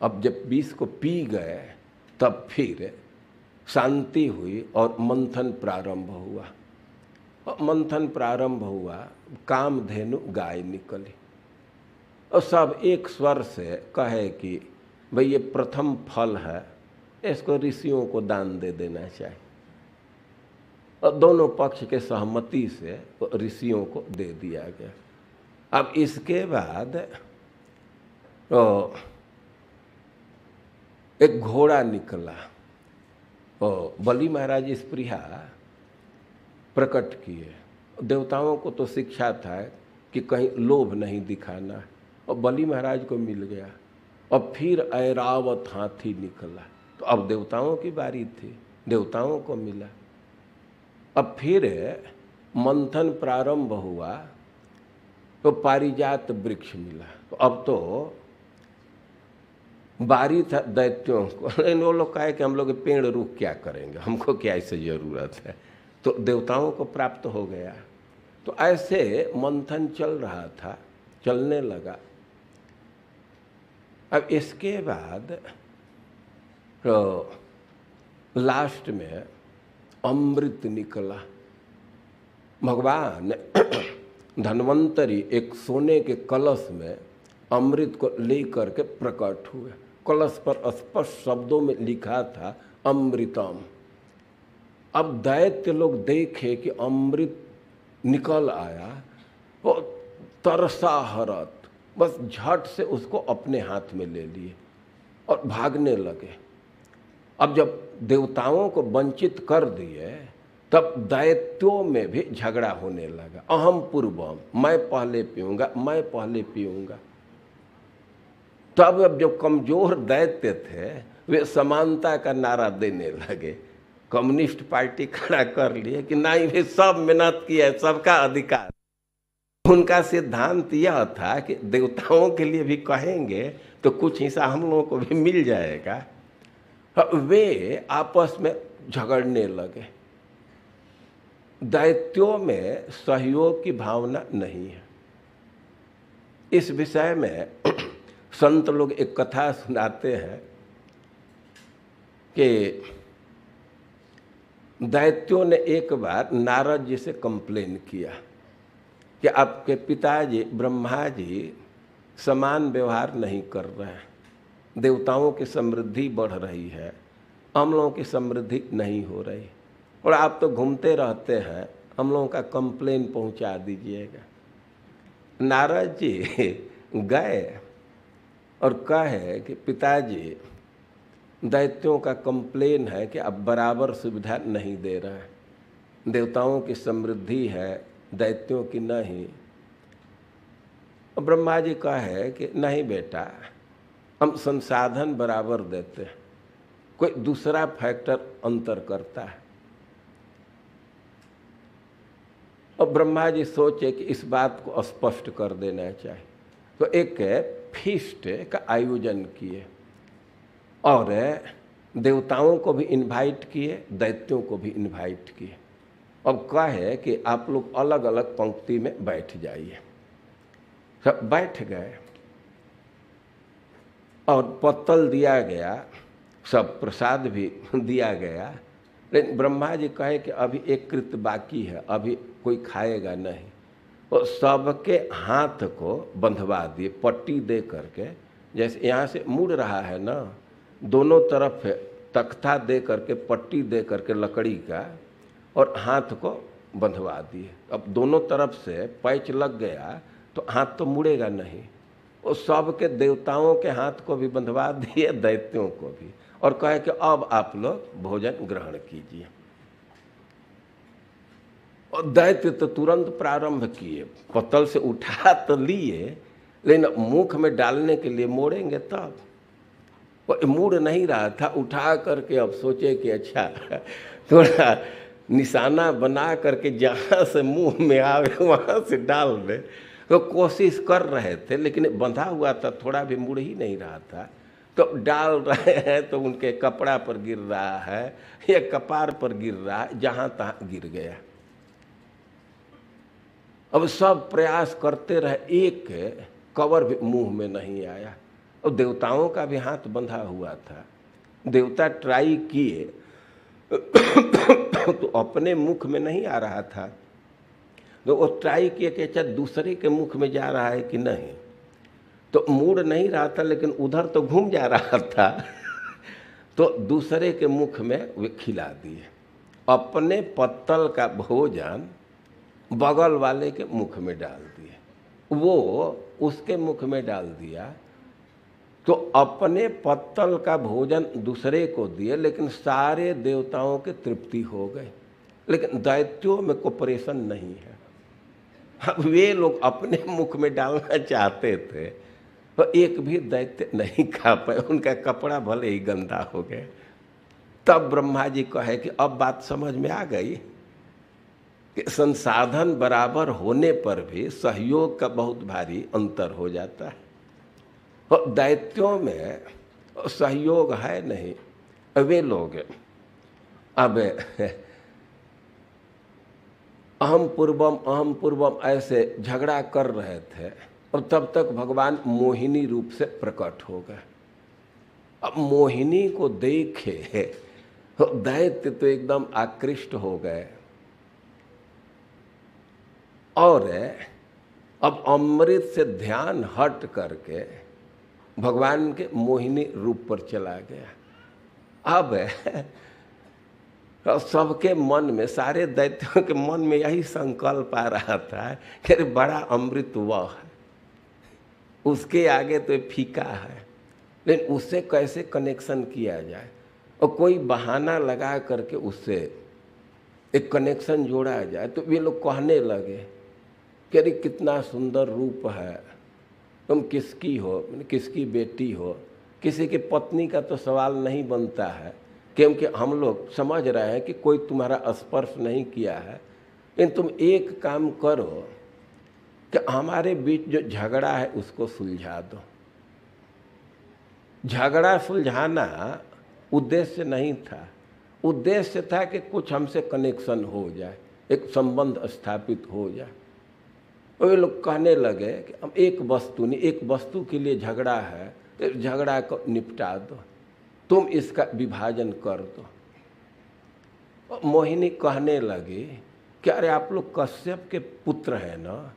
[SPEAKER 1] अब जब विष को पी गए तब फिर शांति हुई और मंथन प्रारंभ हुआ। और मंथन प्रारंभ हुआ, कामधेनु गाय निकली और सब एक स्वर से कहे कि भाई ये प्रथम फल है, इसको ऋषियों को दान दे देना चाहिए। और दोनों पक्ष के सहमति से ऋषियों को दे दिया गया। अब इसके बाद तो एक घोड़ा निकला और बलि महाराज स्पृहा प्रकट किए। देवताओं को तो शिक्षा था कि कहीं लोभ नहीं दिखाना, और बलि महाराज को मिल गया। और फिर ऐरावत हाथी निकला, तो अब देवताओं की बारी थी, देवताओं को मिला। अब फिर मंथन प्रारंभ हुआ तो पारिजात वृक्ष मिला। तो अब तो बारी था दैत्यों को, लेकिन वो लोग कहे कि हम लोग पेड़ रूख क्या करेंगे, हमको क्या इससे जरूरत है, तो देवताओं को प्राप्त हो गया। तो ऐसे मंथन चल रहा था, चलने लगा। अब इसके बाद तो लास्ट में अमृत निकला। भगवान धन्वंतरी एक सोने के कलश में अमृत को लेकर के प्रकट हुए। कलश पर स्पष्ट शब्दों में लिखा था अमृतम। अब दैत्य लोग देखे कि अमृत निकल आया, वो तरसा हरत, बस झट से उसको अपने हाथ में ले लिए और भागने लगे। अब जब देवताओं को वंचित कर दिए तब दैत्यों में भी झगड़ा होने लगा। अहम पूर्वम, मैं पहले पीऊंगा, मैं पहले पीऊंगा। तब अब जो कमजोर दैत्य थे वे समानता का नारा देने लगे। कम्युनिस्ट पार्टी खड़ा कर लिए कि नहीं भी सब मेहनत किया है, सबका अधिकार। उनका सिद्धांत यह था कि देवताओं के लिए भी कहेंगे तो कुछ हिस्सा हम लोगों को भी मिल जाएगा। वे आपस में झगड़ने लगे। दैत्यों में सहयोग की भावना नहीं है। इस विषय में संत लोग एक कथा सुनाते हैं कि दैत्यों ने एक बार नारद जी से कंप्लेन किया कि आपके पिताजी ब्रह्मा जी समान व्यवहार नहीं कर रहे हैं, देवताओं की समृद्धि बढ़ रही है, हम लोगों की समृद्धि नहीं हो रही, और आप तो घूमते रहते हैं, हम लोगों का कंप्लेन पहुंचा दीजिएगा। नारद जी गए और कहे कि पिताजी दैत्यों का कंप्लेन है कि अब बराबर सुविधा नहीं दे रहा है, देवताओं की समृद्धि है, दैत्यों की नहीं। और ब्रह्मा जी कहे कि नहीं बेटा, हम संसाधन बराबर देते हैं, कोई दूसरा फैक्टर अंतर करता है। और ब्रह्मा जी सोचे कि इस बात को स्पष्ट कर देना चाहिए, तो एक फीस्ट का आयोजन किए और देवताओं को भी इनवाइट किए, दैत्यों को भी इनवाइट किए। अब कहे कि आप लोग अलग अलग पंक्ति में बैठ जाइए। सब बैठ गए और पत्तल दिया गया, सब प्रसाद भी दिया गया। लेकिन ब्रह्मा जी कहे कि अभी एक कृत्य बाकी है, अभी कोई खाएगा नहीं। और सबके हाथ को बंधवा दिए पट्टी दे करके, जैसे यहाँ से मुड़ रहा है ना, दोनों तरफ तख्ता दे करके पट्टी दे करके लकड़ी का, और हाथ को बंधवा दिए। अब दोनों तरफ से पैच लग गया तो हाथ तो मुड़ेगा नहीं। और सबके देवताओं के हाथ को भी बंधवा दिए, दैत्यों को भी, और कहे कि अब आप लोग भोजन ग्रहण कीजिए। और दैत्य तो तुरंत प्रारंभ किए, पत्तल से उठा तो लिए, लेकिन मुख में डालने के लिए मोड़ेंगे तब। वो मुड़ नहीं रहा था, उठा करके अब सोचे कि अच्छा थोड़ा निशाना बना करके जहाँ से मुंह में आवे वहाँ से डाल दे। तो कोशिश कर रहे थे, लेकिन बंधा हुआ था, थोड़ा भी मुड़ ही नहीं रहा था। तो डाल रहे हैं तो उनके कपड़ा पर गिर रहा है या कपार पर गिर रहा है, जहाँ तहाँ गिर गया। अब सब प्रयास करते रहे, एक कवर भी मुंह में नहीं आया। और देवताओं का भी हाथ बंधा हुआ था, देवता ट्राई किए तो अपने मुख में नहीं आ रहा था। तो वो ट्राई किए कि अच्छा दूसरे के मुख में जा रहा है कि नहीं, तो मुड़ नहीं रहा था, लेकिन उधर तो घूम जा रहा था। तो दूसरे के मुख में वे खिला दिए। अपने पत्तल का भोजन बगल वाले के मुख में डाल दिए, वो उसके मुख में डाल दिया। तो अपने पत्तल का भोजन दूसरे को दिए, लेकिन सारे देवताओं के तृप्ति हो गए। लेकिन दैत्यों में कोऑपरेशन नहीं है। अब वे लोग अपने मुख में डालना चाहते थे, तो एक भी दैत्य नहीं खा पाए, उनका कपड़ा भले ही गंदा हो गया। तब ब्रह्मा जी कहे कि अब बात समझ में आ गई कि संसाधन बराबर होने पर भी सहयोग का बहुत भारी अंतर हो जाता है। और दैत्यों में सहयोग है नहीं। वे लोग अब अहम पूर्वम ऐसे झगड़ा कर रहे थे, और तब तक भगवान मोहिनी रूप से प्रकट हो गए। अब मोहिनी को देखे दैत्य तो एकदम आकृष्ट हो गए, और अब अमृत से ध्यान हट करके भगवान के मोहिनी रूप पर चला गया। अब सबके मन में, सारे दैत्यों के मन में यही संकल्प आ रहा था कि अरे बड़ा अमृत वह है, उसके आगे तो फीका है, लेकिन उससे कैसे कनेक्शन किया जाए। और कोई बहाना लगा करके उससे एक कनेक्शन जोड़ा जाए। तो वे लोग कहने लगे कि अरे कितना सुंदर रूप है, तुम किसकी हो, किसकी बेटी हो। किसी की पत्नी का तो सवाल नहीं बनता है, क्योंकि हम लोग समझ रहे हैं कि कोई तुम्हारा स्पर्श नहीं किया है। लेकिन तुम एक काम करो कि हमारे बीच जो झगड़ा है उसको सुलझा दो। झगड़ा सुलझाना उद्देश्य नहीं था, उद्देश्य था कि कुछ हमसे कनेक्शन हो जाए, एक संबंध स्थापित हो जाए। और वे लोग कहने लगे कि हम एक वस्तु नहीं, एक वस्तु के लिए झगड़ा है, तो झगड़ा को निपटा दो, तुम इसका विभाजन कर दो। और मोहिनी कहने लगी कि अरे आप लोग कश्यप के पुत्र हैं ना,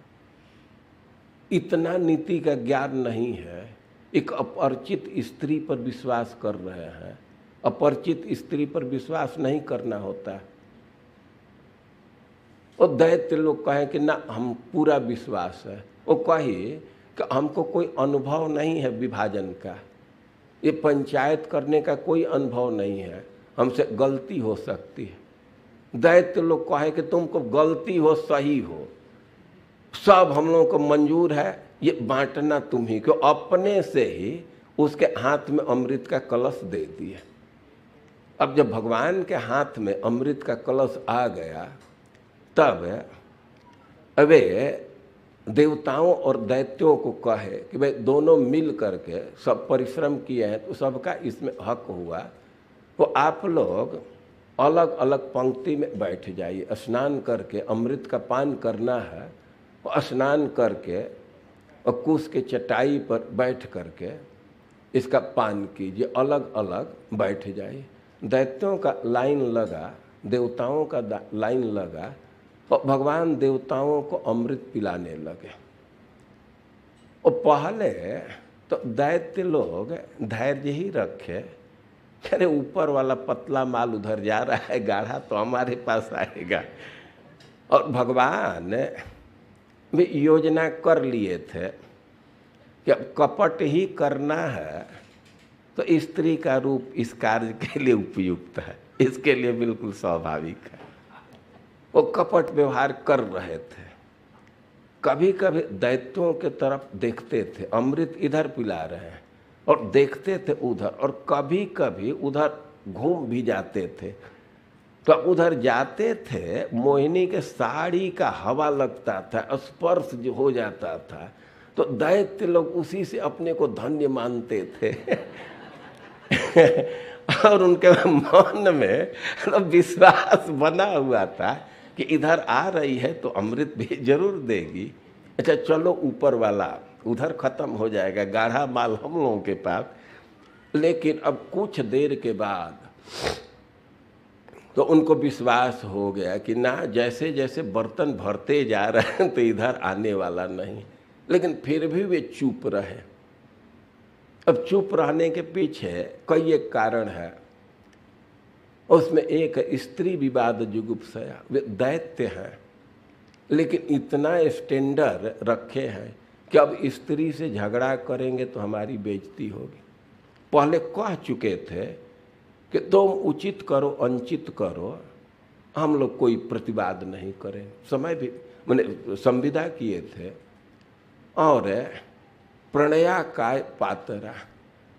[SPEAKER 1] इतना नीति का ज्ञान नहीं है, एक अपरिचित स्त्री पर विश्वास कर रहे हैं। अपरिचित स्त्री पर विश्वास नहीं करना होता। और दैत्य लोग कहें कि ना हम पूरा विश्वास है। वो कहे कि हमको कोई अनुभव नहीं है विभाजन का, ये पंचायत करने का कोई अनुभव नहीं है, हमसे गलती हो सकती है। दैत्य लोग कहे कि तुमको गलती हो सही हो, सब हम लोगों को मंजूर है, ये बांटना तुम ही क्यों, अपने से ही उसके हाथ में अमृत का कलश दे दिए। अब जब भगवान के हाथ में अमृत का कलश आ गया तब वे देवताओं और दैत्यों को कहे कि भाई दोनों मिल करके सब परिश्रम किए हैं तो सबका इसमें हक हुआ, तो आप लोग अलग अलग पंक्ति में बैठ जाइए। स्नान करके अमृत का पान करना है, तो स्नान करके और कुश के चटाई पर बैठ करके इसका पान कीजिए, अलग अलग बैठ जाइए। दैत्यों का लाइन लगा, देवताओं का लाइन लगा, और भगवान देवताओं को अमृत पिलाने लगे। और पहले तो दैत्य लोग धैर्य ही रखे, अरे ऊपर वाला पतला माल उधर जा रहा है, गाढ़ा तो हमारे पास आएगा। और भगवान भी योजना कर लिए थे कि अब कपट ही करना है तो स्त्री का रूप इस कार्य के लिए उपयुक्त है, इसके लिए बिल्कुल स्वाभाविक है। वो कपट व्यवहार कर रहे थे। कभी कभी दैत्यों के तरफ देखते थे, अमृत इधर पिला रहे हैं, और देखते थे उधर, और कभी कभी उधर घूम भी जाते थे। तो उधर जाते थे, मोहिनी के साड़ी का हवा लगता था, स्पर्श जो हो जाता था, तो दैत्य लोग उसी से अपने को धन्य मानते थे। और उनके मन में विश्वास बना हुआ था कि इधर आ रही है तो अमृत भी जरूर देगी। अच्छा चलो, ऊपर वाला उधर खत्म हो जाएगा, गाढ़ा माल हम लोगों के पास। लेकिन अब कुछ देर के बाद तो उनको विश्वास हो गया कि ना, जैसे जैसे बर्तन भरते जा रहे हैं तो इधर आने वाला नहीं। लेकिन फिर भी वे चुप रहे। अब चुप रहने के पीछे कई एक कारण है। उसमें एक स्त्री विवाद जुगुप्सया, वे दैत्य हैं लेकिन इतना स्टैंडर्ड रखे हैं कि अब स्त्री से झगड़ा करेंगे तो हमारी बेइज्जती होगी। पहले कह चुके थे कि तुम उचित करो अनुचित करो, हम लोग कोई प्रतिवाद नहीं करें। समय भी मैंने संविदा किए थे। और प्रणया काय पातरा,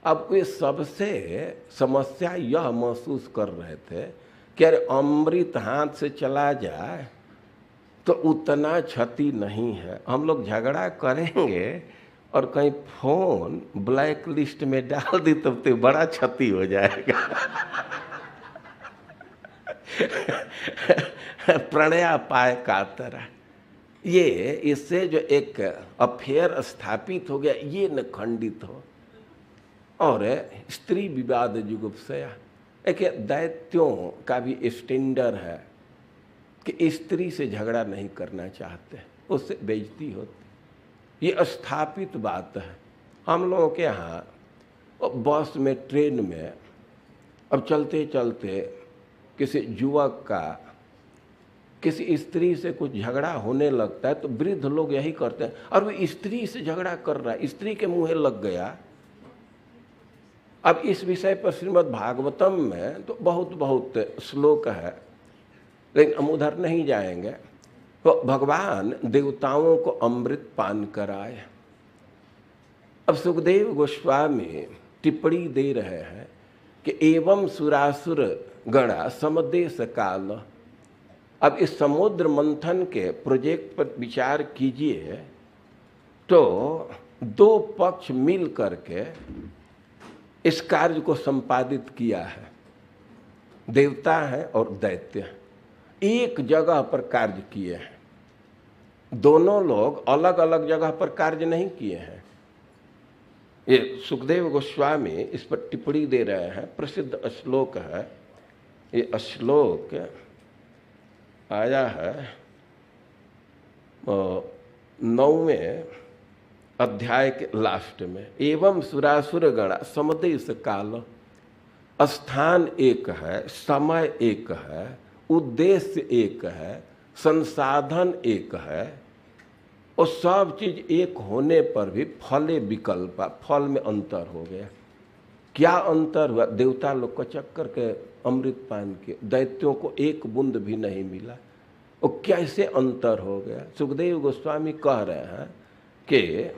[SPEAKER 1] अब वे सबसे समस्या यह महसूस कर रहे थे कि अरे अमृत हाथ से चला जाए तो उतना क्षति नहीं है, हम लोग झगड़ा करेंगे और कहीं फोन ब्लैक लिस्ट में डाल दी तब तो बड़ा क्षति हो जाएगा। प्रणया पाए कातरा, ये इससे जो एक अफेयर स्थापित हो गया ये न खंडित हो। और स्त्री विवाद जुगुप्सया, एक दैत्यों का भी स्टैंडर्ड है कि स्त्री से झगड़ा नहीं करना चाहते, उससे बेइज्जती होती। ये स्थापित बात है। हम लोगों के यहाँ बस में, ट्रेन में अब चलते चलते किसी युवक का किसी स्त्री से कुछ झगड़ा होने लगता है तो वृद्ध लोग यही करते हैं, और वो स्त्री से झगड़ा कर रहा है, स्त्री के मुँहे लग गया। अब इस विषय पर श्रीमद् भागवतम में तो बहुत बहुत श्लोक है, लेकिन हम उधर नहीं जाएंगे। तो भगवान देवताओं को अमृत पान कराए। अब सुखदेव गोस्वामी टिप्पणी दे रहे हैं कि एवं सुरासुर गणा समदेश काल। अब इस समुद्र मंथन के प्रोजेक्ट पर विचार कीजिए तो दो पक्ष मिल करके इस कार्य को संपादित किया है। देवता है और दैत्य एक जगह पर कार्य किए हैं। दोनों लोग अलग अलग जगह पर कार्य नहीं किए हैं। ये सुखदेव गोस्वामी इस पर टिप्पणी दे रहे हैं। प्रसिद्ध श्लोक है, ये श्लोक आया है 9वें अध्याय के लास्ट में। एवं सुरासुर गणा समदेश काल, स्थान एक है, समय एक है, उद्देश्य एक है, संसाधन एक है, और सब चीज एक होने पर भी फले विकल्प, फल में अंतर हो गया। क्या अंतर हुआ? देवता लोग को चक्कर के अमृत पान के, दैत्यों को एक बूंद भी नहीं मिला। और कैसे अंतर हो गया? सुखदेव गोस्वामी कह रहे हैं कि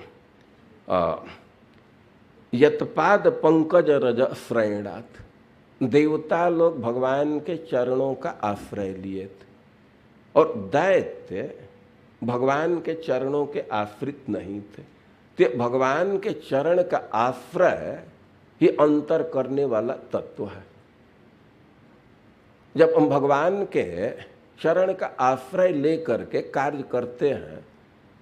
[SPEAKER 1] यत्पाद पंकज रज श्रयणात्, देवता लोग भगवान के चरणों का आश्रय लिए थे और दैत्य भगवान के चरणों के आश्रित नहीं थे। तो भगवान के चरण का आश्रय ही अंतर करने वाला तत्व है। जब हम भगवान के चरण का आश्रय लेकर के कार्य करते हैं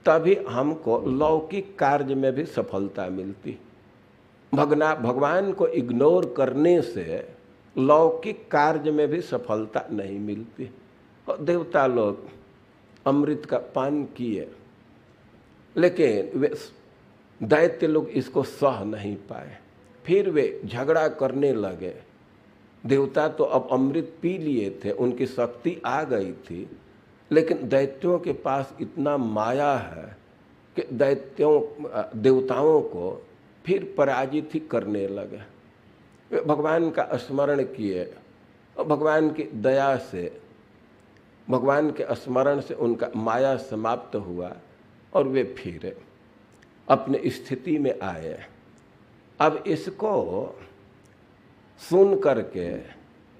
[SPEAKER 1] तभी हमको लौकिक कार्य में भी सफलता मिलती। भगवान को इग्नोर करने से लौकिक कार्य में भी सफलता नहीं मिलती। और देवता लोग अमृत का पान किए, लेकिन वे दैत्य लोग इसको सह नहीं पाए। फिर वे झगड़ा करने लगे। देवता तो अब अमृत पी लिए थे, उनकी शक्ति आ गई थी, लेकिन दैत्यों के पास इतना माया है कि देवताओं को फिर पराजित ही करने लगे। वे भगवान का स्मरण किए और भगवान की दया से, भगवान के स्मरण से उनका माया समाप्त हुआ और वे फिर अपने स्थिति में आए। अब इसको सुन करके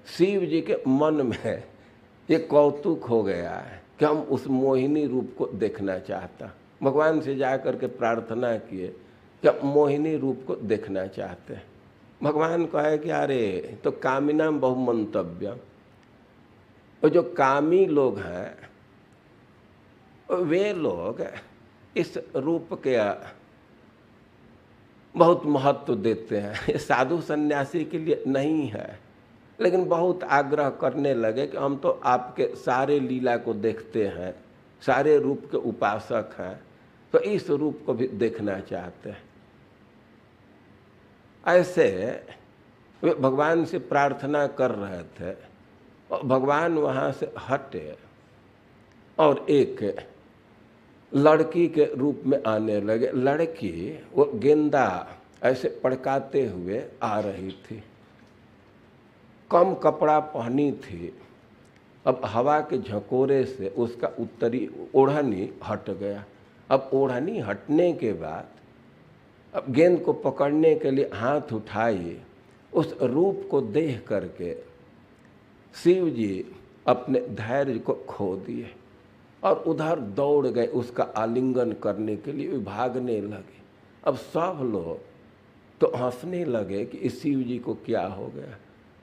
[SPEAKER 1] शिव जी के मन में ये कौतुक हो गया है कि हम उस मोहिनी रूप को देखना चाहता। भगवान से जा करके प्रार्थना किए कि हम मोहिनी रूप को देखना चाहते हैं। भगवान कहे कि अरे तो कामिनाम बहुमंतव्य, और जो कामी लोग हैं वे लोग इस रूप के बहुत महत्व देते हैं। ये साधु सन्यासी के लिए नहीं है, लेकिन बहुत आग्रह करने लगे कि हम तो आपके सारे लीला को देखते हैं, सारे रूप के उपासक हैं, तो इस रूप को भी देखना चाहते हैं। ऐसे वे भगवान से प्रार्थना कर रहे थे और भगवान वहाँ से हटे और एक लड़की के रूप में आने लगे। लड़की वो गेंदा ऐसे पड़काते हुए आ रही थी, कम कपड़ा पहनी थी। अब हवा के झकोरे से उसका उत्तरी ओढ़नी हट गया। अब ओढ़नी हटने के बाद अब गेंद को पकड़ने के लिए हाथ उठाई। उस रूप को देख करके शिव जी अपने धैर्य को खो दिए और उधर दौड़ गए उसका आलिंगन करने के लिए, भागने लगे। अब सब लोग तो हंसने लगे कि इस शिव जी को क्या हो गया।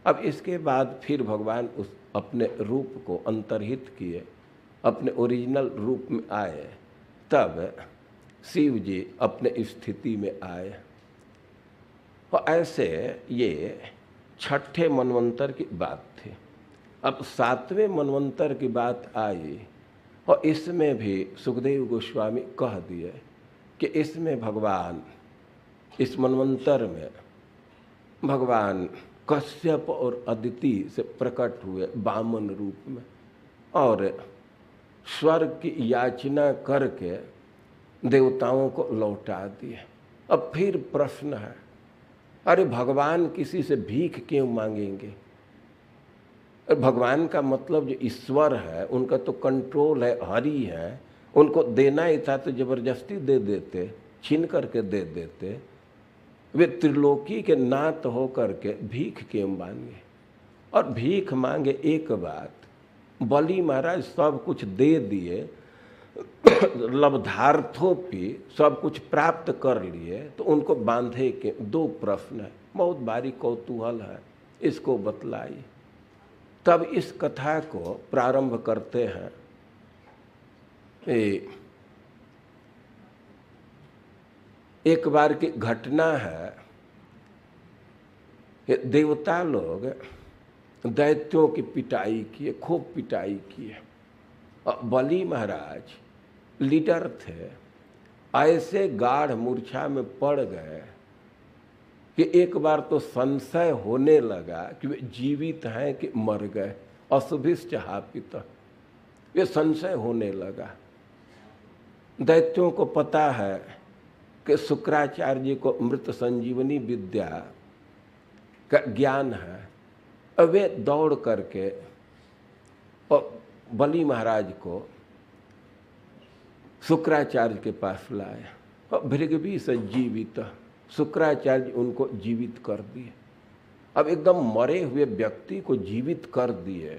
[SPEAKER 1] अब इसके बाद फिर भगवान उस अपने रूप को अंतर्हित किए, अपने ओरिजिनल रूप में आए। तब शिव जी अपने स्थिति में आए। और ऐसे ये छठे मनवंतर की बात थी। अब सातवें मनवंतर की बात आई और इसमें भी सुखदेव गोस्वामी कह दिए कि इसमें भगवान, इस मनवंतर में भगवान कश्यप और अदिति से प्रकट हुए वामन रूप में और स्वर्ग की याचना करके देवताओं को लौटा दिए। अब फिर प्रश्न है, अरे भगवान किसी से भीख क्यों मांगेंगे? भगवान का मतलब जो ईश्वर है उनका तो कंट्रोल है, हरि है, उनको देना ही था तो जबरदस्ती दे देते, छीन करके दे देते। वे त्रिलोकी के नाथ हो करके भीख क्यों मांगे? और भीख मांगे एक बात, बलि महाराज सब कुछ दे दिए, लब्धार्थोपि सब कुछ प्राप्त कर लिए, तो उनको बांधे के दो प्रश्न है। बहुत भारी कौतूहल है, इसको बतलाई। तब इस कथा को प्रारंभ करते हैं। एक बार की घटना है, देवता लोग दैत्यों की पिटाई किए, खूब पिटाई किए। और बलि महाराज लीडर थे, ऐसे गाढ़ मूर्छा में पड़ गए कि एक बार तो संशय होने लगा कि वे जीवित हैं कि मर गए। अशुभिश्च हापित, ये संशय होने लगा। दैत्यों को पता है कि शुक्राचार्य जी को मृत संजीवनी विद्या का ज्ञान है। अब वे दौड़ करके और बलि महाराज को शुक्राचार्य के पास लाए भृग भी सजीवित, शुक्राचार्य उनको जीवित कर दिए। अब एकदम मरे हुए व्यक्ति को जीवित कर दिए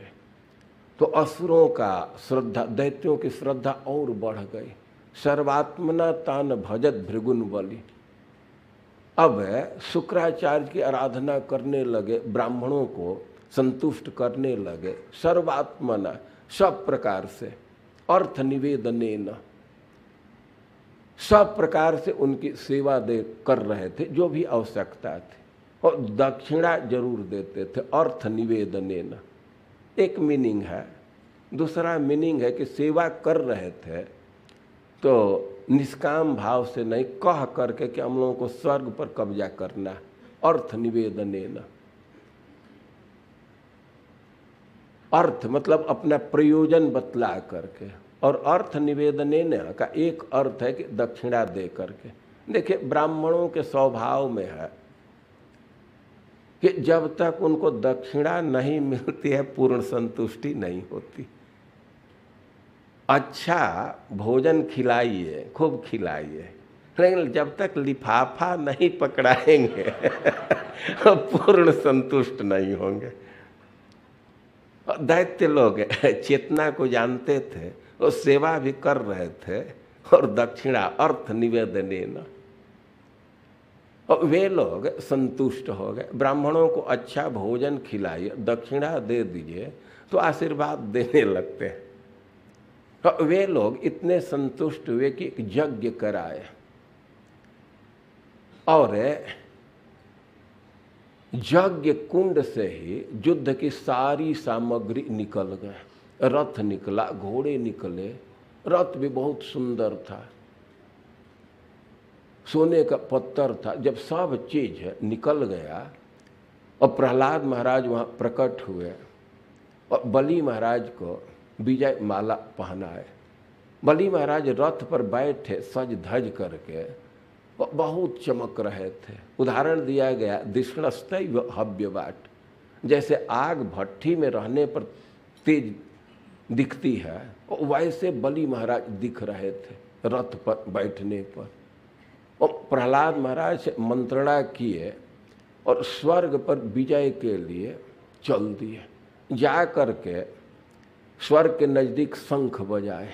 [SPEAKER 1] तो असुरों का श्रद्धा, दैत्यों की श्रद्धा और बढ़ गई। सर्वात्मना तान भजत भृगुन बलि। अब शुक्राचार्य की आराधना करने लगे, ब्राह्मणों को संतुष्ट करने लगे, सर्वात्मना, सब प्रकार से, अर्थ निवेदनेन, सब प्रकार से उनकी सेवा दे कर रहे थे, जो भी आवश्यकता थी, और दक्षिणा जरूर देते थे, अर्थ निवेदनेन। एक मीनिंग है। दूसरा मीनिंग है कि सेवा कर रहे थे तो निष्काम भाव से नहीं, कह करके कि हम लोगों को स्वर्ग पर कब्जा करना, अर्थ निवेदनेन। अर्थ मतलब अपना प्रयोजन बतला करके, और अर्थ निवेदनेन का एक अर्थ है कि दक्षिणा दे करके। देखिए, ब्राह्मणों के स्वभाव में है कि जब तक उनको दक्षिणा नहीं मिलती है पूर्ण संतुष्टि नहीं होती। अच्छा भोजन खिलाइए, खूब खिलाइए, लेकिन जब तक लिफाफा नहीं पकड़ाएंगे पूर्ण संतुष्ट नहीं होंगे। दैत्य लोग चेतना को जानते थे, वो सेवा भी कर रहे थे, और दक्षिणा अर्थ निवेदनेन, और वे लोग संतुष्ट हो गए। ब्राह्मणों को अच्छा भोजन खिलाइए, दक्षिणा दे दीजिए तो आशीर्वाद देने लगते हैं। तो वे लोग इतने संतुष्ट हुए कि एक यज्ञ कराए, और यज्ञ कुंड से ही युद्ध की सारी सामग्री निकल गए। रथ निकला, घोड़े निकले, रथ भी बहुत सुंदर था, सोने का पत्थर था। जब सब चीज निकल गया और प्रहलाद महाराज वहाँ प्रकट हुए और बलि महाराज को विजय माला पहनाए। बलि महाराज रथ पर बैठे सज धज करके, बहुत चमक रहे थे। उदाहरण दिया गया दिष्णस्तैव हव्यवाट, जैसे आग भट्ठी में रहने पर तेज दिखती है, वैसे बलि महाराज दिख रहे थे रथ पर बैठने पर। और प्रहलाद महाराज से मंत्रणा किए और स्वर्ग पर विजय के लिए चल दिए। जा करके स्वर्ग के नजदीक शंख बजाए,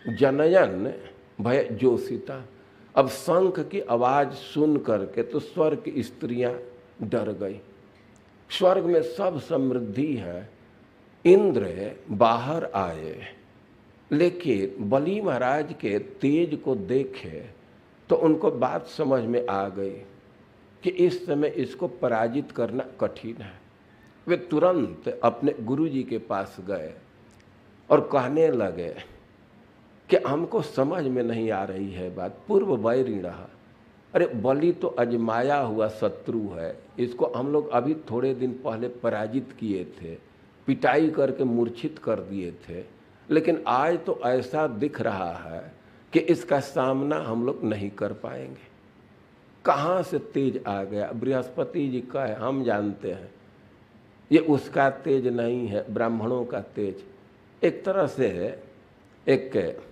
[SPEAKER 1] जनयन भय जोशिता। अब शंख की आवाज सुन करके तो स्वर्ग की स्त्रियां डर गई। स्वर्ग में सब समृद्धि है, इंद्र बाहर आए, लेकिन बलि महाराज के तेज को देखे तो उनको बात समझ में आ गई कि इस समय इसको पराजित करना कठिन है। वे तुरंत अपने गुरुजी के पास गए और कहने लगे कि हमको समझ में नहीं आ रही है बात। पूर्व वैरी रहा, अरे बलि तो अजमाया हुआ शत्रु है, इसको हम लोग अभी थोड़े दिन पहले पराजित किए थे, पिटाई करके मूर्छित कर दिए थे, लेकिन आज तो ऐसा दिख रहा है कि इसका सामना हम लोग नहीं कर पाएंगे। कहाँ से तेज आ गया? बृहस्पति जी का है, हम जानते हैं, ये उसका तेज नहीं है, ब्राह्मणों का तेज। एक तरह से एक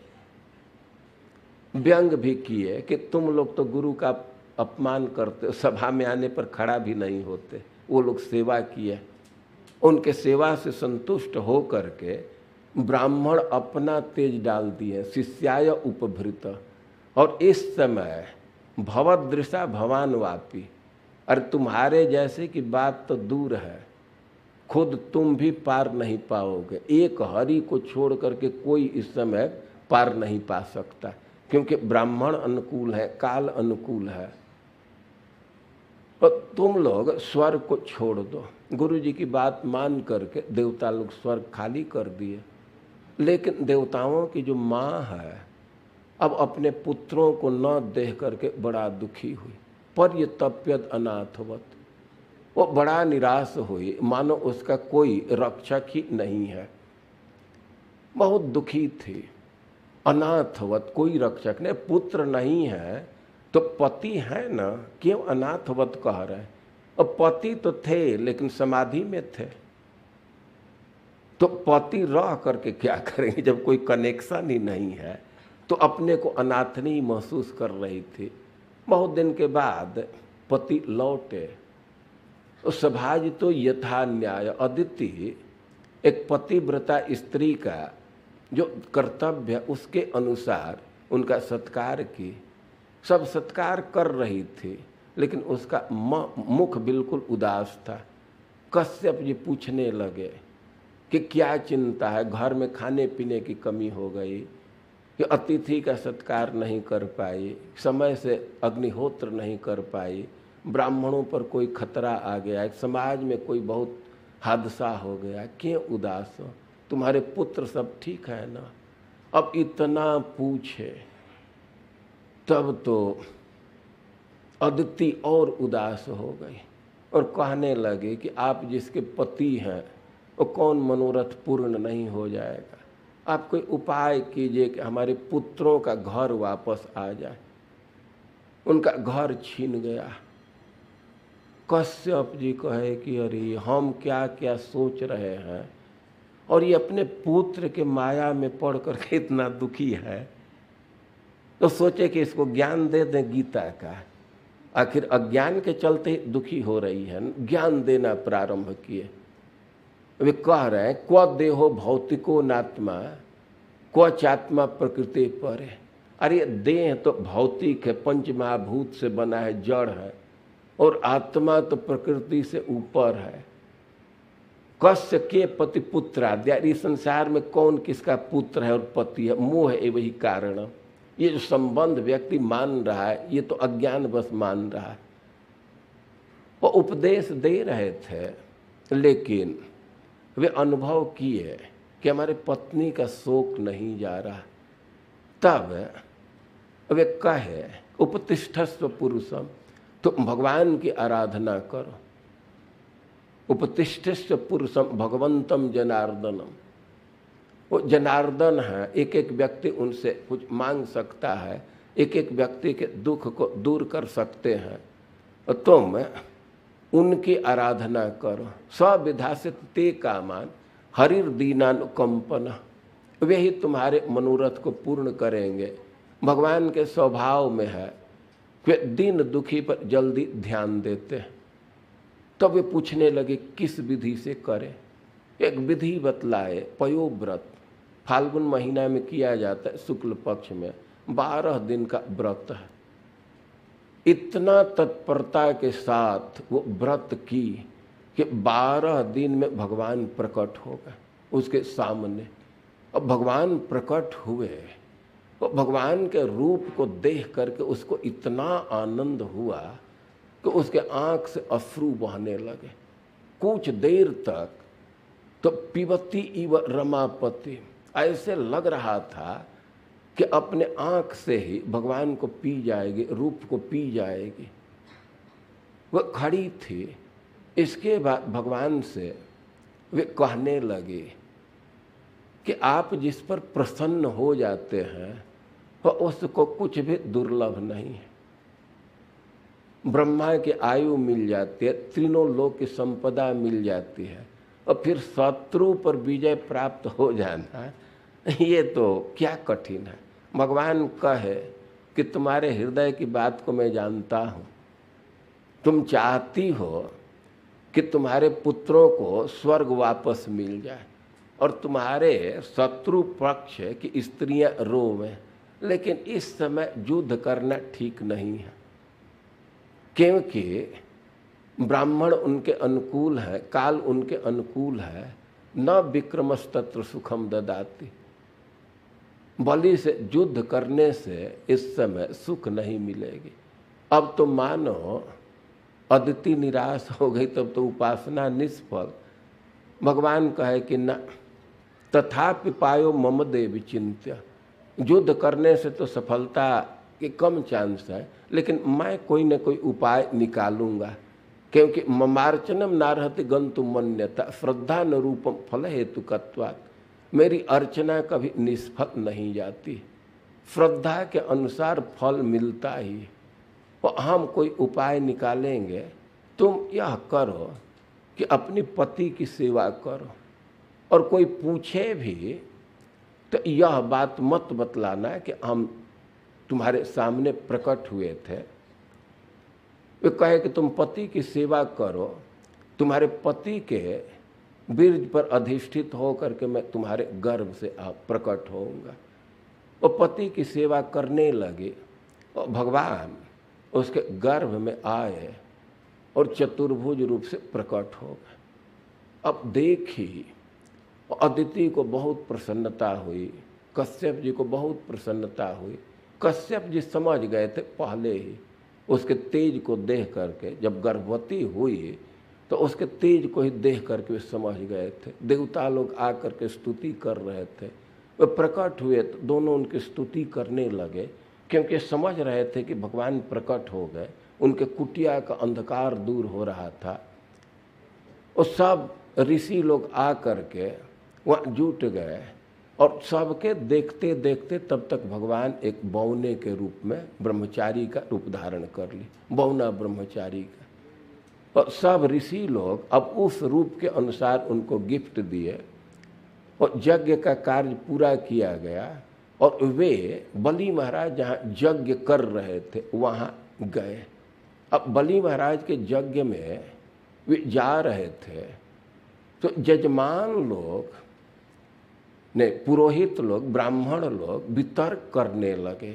[SPEAKER 1] व्यंग भी किए कि तुम लोग तो गुरु का अपमान करते, सभा में आने पर खड़ा भी नहीं होते। वो लोग सेवा किए, उनके सेवा से संतुष्ट हो करके ब्राह्मण अपना तेज डाल दिए, शिष्याय उपभृत। और इस समय भवदृशा भवान वापी, अरे तुम्हारे जैसे की बात तो दूर है, खुद तुम भी पार नहीं पाओगे। एक हरि को छोड़ करके कोई इस समय पार नहीं पा सकता, क्योंकि ब्राह्मण अनुकूल है, काल अनुकूल है। तो तुम लोग स्वर्ग को छोड़ दो। गुरु जी की बात मान करके देवता लोग स्वर्ग खाली कर दिए। लेकिन देवताओं की जो माँ है, अब अपने पुत्रों को न देख करके बड़ा दुखी हुई। पर ये तप्यत अनाथवत, वो बड़ा निराश हुई, मानो उसका कोई रक्षक ही नहीं है। बहुत दुखी थी। अनाथवत, कोई रक्षक नहीं, पुत्र नहीं है तो पति है ना, क्यों अनाथवत कह रहे हैं? और पति तो थे लेकिन समाधि में थे, तो पति रह करके क्या करेंगे जब कोई कनेक्शन ही नहीं है। तो अपने को अनाथनी महसूस कर रही थी। बहुत दिन के बाद पति लौटे। तो समाज तो यथा न्याय, अदिति एक पतिव्रता स्त्री का जो कर्तव्य उसके अनुसार उनका सत्कार की। सब सत्कार कर रही थी, लेकिन उसका मुख बिल्कुल उदास था। कश्यप जी पूछने लगे कि क्या चिंता है, घर में खाने पीने की कमी हो गई, कि अतिथि का सत्कार नहीं कर पाई, समय से अग्निहोत्र नहीं कर पाई, ब्राह्मणों पर कोई खतरा आ गया, समाज में कोई बहुत हादसा हो गया, क्यों उदास हो, तुम्हारे पुत्र सब ठीक है ना। अब इतना पूछे तब तो अदिति और उदास हो गई और कहने लगे कि आप जिसके पति हैं वो कौन मनोरथ पूर्ण नहीं हो जाएगा। आप कोई उपाय कीजिए कि हमारे पुत्रों का घर वापस आ जाए। उनका घर छीन गया। कश्यप जी कहे कि अरे हम क्या क्या सोच रहे हैं, और ये अपने पुत्र के माया में पड़ करके इतना दुखी है। तो सोचे कि इसको ज्ञान दे दें गीता का। आखिर अज्ञान के चलते ही दुखी हो रही है, ज्ञान देना प्रारंभ किए। वे कह रहे हैं क्व देहो भौतिको नात्मा क्व चात्मा प्रकृति पर है। अरे देह तो भौतिक है, पंच महाभूत से बना है, जड़ है, और आत्मा तो प्रकृति से ऊपर है। कस्य के पति पुत्राद्या, इस संसार में कौन किसका पुत्र है और पति है, मोह है वही कारण। ये जो संबंध व्यक्ति मान रहा है ये तो अज्ञान बस मान रहा है। वो उपदेश दे रहे थे, लेकिन वे अनुभव किए कि हमारे पत्नी का शोक नहीं जा रहा। तब वे कहे उपतिष्ठस्व पुरुषम, तुम भगवान की आराधना करो। उपतिष्ठस्व पुरुषम भगवंतम जनार्दनम। वो जनार्दन है, एक एक व्यक्ति उनसे कुछ मांग सकता है, एक एक व्यक्ति के दुख को दूर कर सकते हैं, और तुम उनकी आराधना करो। सविधासित ते कामान हरिर दीनानुकंपन, वे ही तुम्हारे मनोरथ को पूर्ण करेंगे। भगवान के स्वभाव में है वे दीन दुखी पर जल्दी ध्यान देते हैं। तब वे पूछने लगे किस विधि से करें। एक विधि बतलाए, पयोव्रत फाल्गुन महीना में किया जाता है, शुक्ल पक्ष में 12 दिन का व्रत है। इतना तत्परता के साथ वो व्रत की कि 12 दिन में भगवान प्रकट हो गए उसके सामने। अब भगवान प्रकट हुए, वो भगवान के रूप को देख करके उसको इतना आनंद हुआ कि उसके आंख से अश्रु बहने लगे। कुछ देर तक तो पिबती इव रमापति, ऐसे लग रहा था कि अपने आंख से ही भगवान को पी जाएगी, रूप को पी जाएगी। वह खड़ी थी। इसके बाद भगवान से वे कहने लगे कि आप जिस पर प्रसन्न हो जाते हैं वह उसको कुछ भी दुर्लभ नहीं है। ब्रह्मा की आयु मिल जाती है, तीनों लोक की संपदा मिल जाती है, और फिर शत्रु पर विजय प्राप्त हो जाना ये तो क्या कठिन है। भगवान कहे कि तुम्हारे हृदय की बात को मैं जानता हूँ। तुम चाहती हो कि तुम्हारे पुत्रों को स्वर्ग वापस मिल जाए और तुम्हारे शत्रु पक्ष की स्त्रियां रोवें, लेकिन इस समय युद्ध करना ठीक नहीं है, क्योंकि ब्राह्मण उनके अनुकूल है, काल उनके अनुकूल है। न विक्रमस्तत्र सुखम ददाति, बलि से युद्ध करने से इस समय सुख नहीं मिलेगी। अब तो मानो अदिति निराश हो गई, तब तो उपासना निष्फल। भगवान कहे कि न तथापि पायो मम देवी चिंत्य, युद्ध करने से तो सफलता के कम चांस है, लेकिन मैं कोई न कोई उपाय निकालूंगा, क्योंकि ममार्चनम नारहति गंतुम मन्यता श्रद्धा न रूपम फल हेतु कत्वात्, मेरी अर्चना कभी निष्फल नहीं जाती, श्रद्धा के अनुसार फल मिलता ही। और हम कोई उपाय निकालेंगे, तुम यह करो कि अपनी पति की सेवा करो, और कोई पूछे भी तो यह बात मत बतलाना कि हम तुम्हारे सामने प्रकट हुए थे। वे कहे कि तुम पति की सेवा करो, तुम्हारे पति के बीर्ज पर अधिष्ठित होकर के मैं तुम्हारे गर्भ से प्रकट होऊंगा। वो पति की सेवा करने लगे और भगवान उसके गर्भ में आए और चतुर्भुज रूप से प्रकट हो गए। अब देखी, अदिति को बहुत प्रसन्नता हुई, कश्यप जी को बहुत प्रसन्नता हुई। कश्यप जी समझ गए थे पहले ही उसके तेज को देख करके, जब गर्भवती हुई तो उसके तेज को ही देख करके वे समझ गए थे। देवता लोग आकर के स्तुति कर रहे थे, वे प्रकट हुए तो दोनों उनकी स्तुति करने लगे, क्योंकि समझ रहे थे कि भगवान प्रकट हो गए, उनके कुटिया का अंधकार दूर हो रहा था। और सब ऋषि लोग आकर के वहाँ जुट गए और सबके देखते देखते तब तक भगवान एक बौने के रूप में ब्रह्मचारी का रूप धारण कर ली, बौना ब्रह्मचारी का। और सब ऋषि लोग अब उस रूप के अनुसार उनको गिफ्ट दिए और यज्ञ का कार्य पूरा किया गया। और वे बलि महाराज जहाँ यज्ञ कर रहे थे वहाँ गए। अब बलि महाराज के यज्ञ में वे जा रहे थे तो जजमान लोग ने, पुरोहित लोग, ब्राह्मण लोग वितर्क करने लगे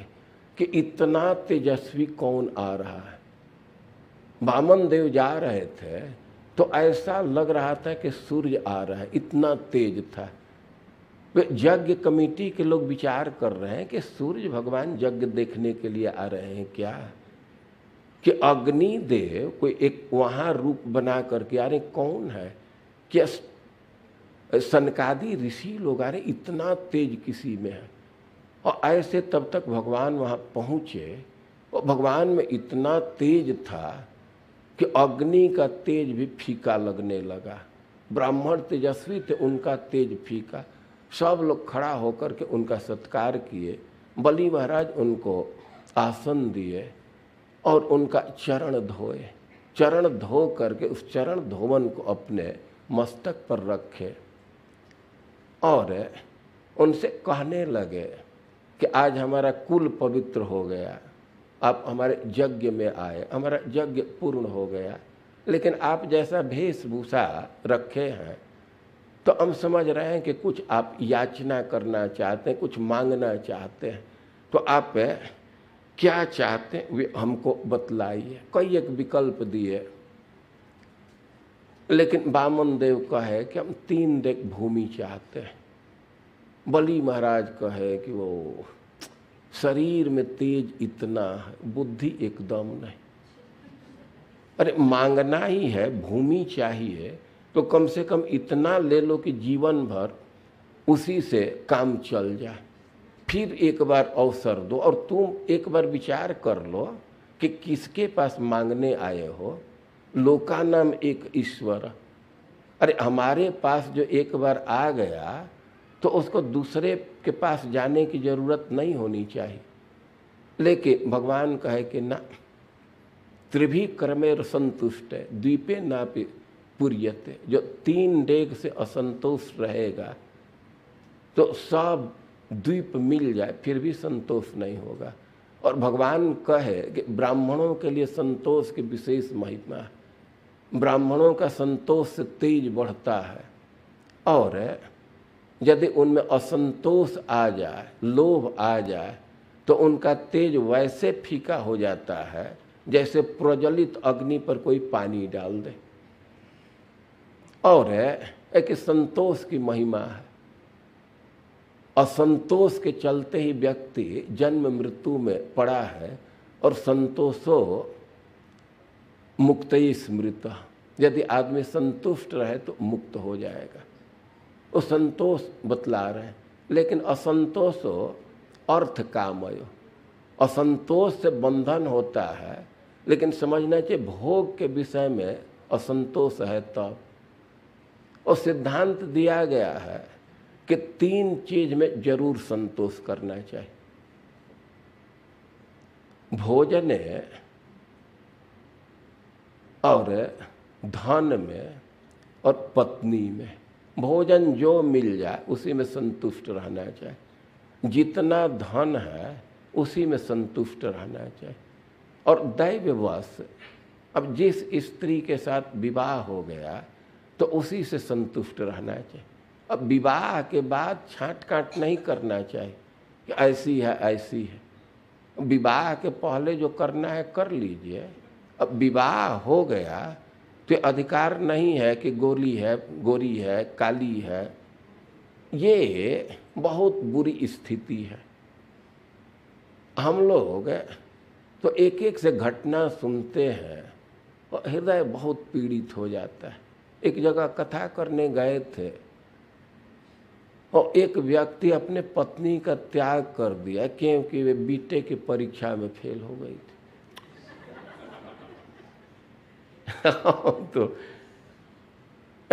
[SPEAKER 1] कि इतना तेजस्वी कौन आ रहा है। वामन देव जा रहे थे तो ऐसा लग रहा था कि सूर्य आ रहा है, इतना तेज था। वे यज्ञ कमेटी के लोग विचार कर रहे हैं कि सूर्य भगवान यज्ञ देखने के लिए आ रहे हैं क्या, कि अग्निदेव कोई एक वहाँ रूप बना करके आ रहे, कौन है, क्या सनकादि ऋषि लोग आ रहे, इतना तेज किसी में है। और ऐसे तब तक भगवान वहाँ पहुँचे और भगवान में इतना तेज था कि अग्नि का तेज भी फीका लगने लगा। ब्राह्मण तेजस्वी थे, उनका तेज फीका। सब लोग खड़ा होकर के उनका सत्कार किए। बलि महाराज उनको आसन दिए और उनका चरण धोए। चरण धो करके उस चरण धोवन को अपने मस्तक पर रखे और उनसे कहने लगे कि आज हमारा कुल पवित्र हो गया, आप हमारे यज्ञ में आए, हमारा यज्ञ पूर्ण हो गया, लेकिन आप जैसा वेशभूषा रखे हैं तो हम समझ रहे हैं कि कुछ आप याचना करना चाहते हैं, कुछ मांगना चाहते हैं। तो आप क्या चाहते हैं वे हमको बतलाइए। कई एक विकल्प दिए, लेकिन वामन देव कहे कि हम 3 डेग भूमि चाहते हैं। बलि महाराज कहे कि वो शरीर में तेज इतना है, बुद्धि एकदम नहीं। अरे मांगना ही है, भूमि चाहिए तो कम से कम इतना ले लो कि जीवन भर उसी से काम चल जाए। फिर एक बार अवसर दो और तुम एक बार विचार कर लो कि किसके पास मांगने आए हो। लोकानाम एक ईश्वर। अरे हमारे पास जो एक बार आ गया तो उसको दूसरे के पास जाने की जरूरत नहीं होनी चाहिए। लेकिन भगवान कहे कि ना, त्रिभी कर्मेर संतुष्ट है द्वीपे नापि पुर्यते। जो 3 डेग से असंतोष रहेगा तो सब द्वीप मिल जाए फिर भी संतोष नहीं होगा। और भगवान कहे कि ब्राह्मणों के लिए संतोष की विशेष महिमा है। ब्राह्मणों का संतोष से तेज बढ़ता है और यदि उनमें असंतोष आ जाए, लोभ आ जाए तो उनका तेज वैसे फीका हो जाता है जैसे प्रज्वलित अग्नि पर कोई पानी डाल दे। और एक संतोष की महिमा है। असंतोष के चलते ही व्यक्ति जन्म मृत्यु में पड़ा है और संतोषो मुक्तई स्मृत। यदि आदमी संतुष्ट रहे तो मुक्त हो जाएगा। वो संतोष बतला रहे हैं। लेकिन असंतोषो अर्थ कामयो। असंतोष से बंधन होता है, लेकिन समझना चाहिए भोग के विषय में असंतोष है तब। और सिद्धांत दिया गया है कि 3 चीज में जरूर संतोष करना चाहिए। भोजन और धन में और पत्नी में। भोजन जो मिल जाए उसी में संतुष्ट रहना चाहिए। जितना धन है उसी में संतुष्ट रहना चाहिए। और दैववश अब जिस स्त्री के साथ विवाह हो गया तो उसी से संतुष्ट रहना चाहिए। अब विवाह के बाद छांट काट नहीं करना चाहिए कि ऐसी है ऐसी है। विवाह के पहले जो करना है कर लीजिए। अब विवाह हो गया तो अधिकार नहीं है कि गोरी है काली है। ये बहुत बुरी स्थिति है। हम लोग तो एक एक से घटना सुनते हैं और हृदय बहुत पीड़ित हो जाता है। एक जगह कथा करने गए थे और एक व्यक्ति अपने पत्नी का त्याग कर दिया क्योंकि वे बीटे की परीक्षा में फेल हो गई थी। तो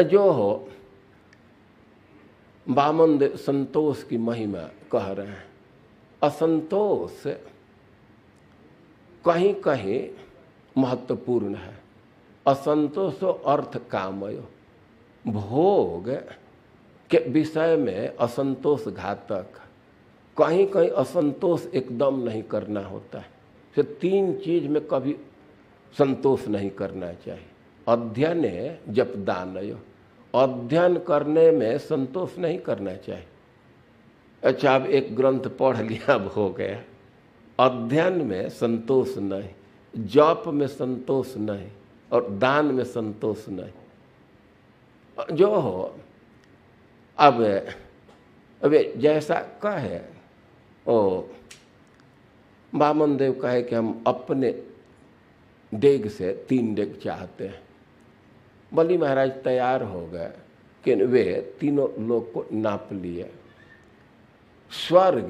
[SPEAKER 1] जो हो वामन देव संतोष की महिमा कह रहे हैं। असंतोष कहीं कहीं महत्वपूर्ण है। असंतोषो अर्थ कामयो, भोग के विषय में असंतोष घातक। कहीं कहीं असंतोष एकदम नहीं करना होता है। फिर तीन चीज में कभी संतोष नहीं करना चाहिए। अध्ययन जपदानयो, अध्ययन करने में संतोष नहीं करना चाहिए। अच्छा, अब एक ग्रंथ पढ़ लिया अब हो गया। अध्ययन में संतोष नहीं, जप में संतोष नहीं और दान में संतोष नहीं। जो हो अब जैसा कहे ओ वामन देव कहे कि हम अपने डेग से 3 डेग चाहते हैं। बलि महाराज तैयार हो गए कि वे तीनों लोग को नाप लिए। स्वर्ग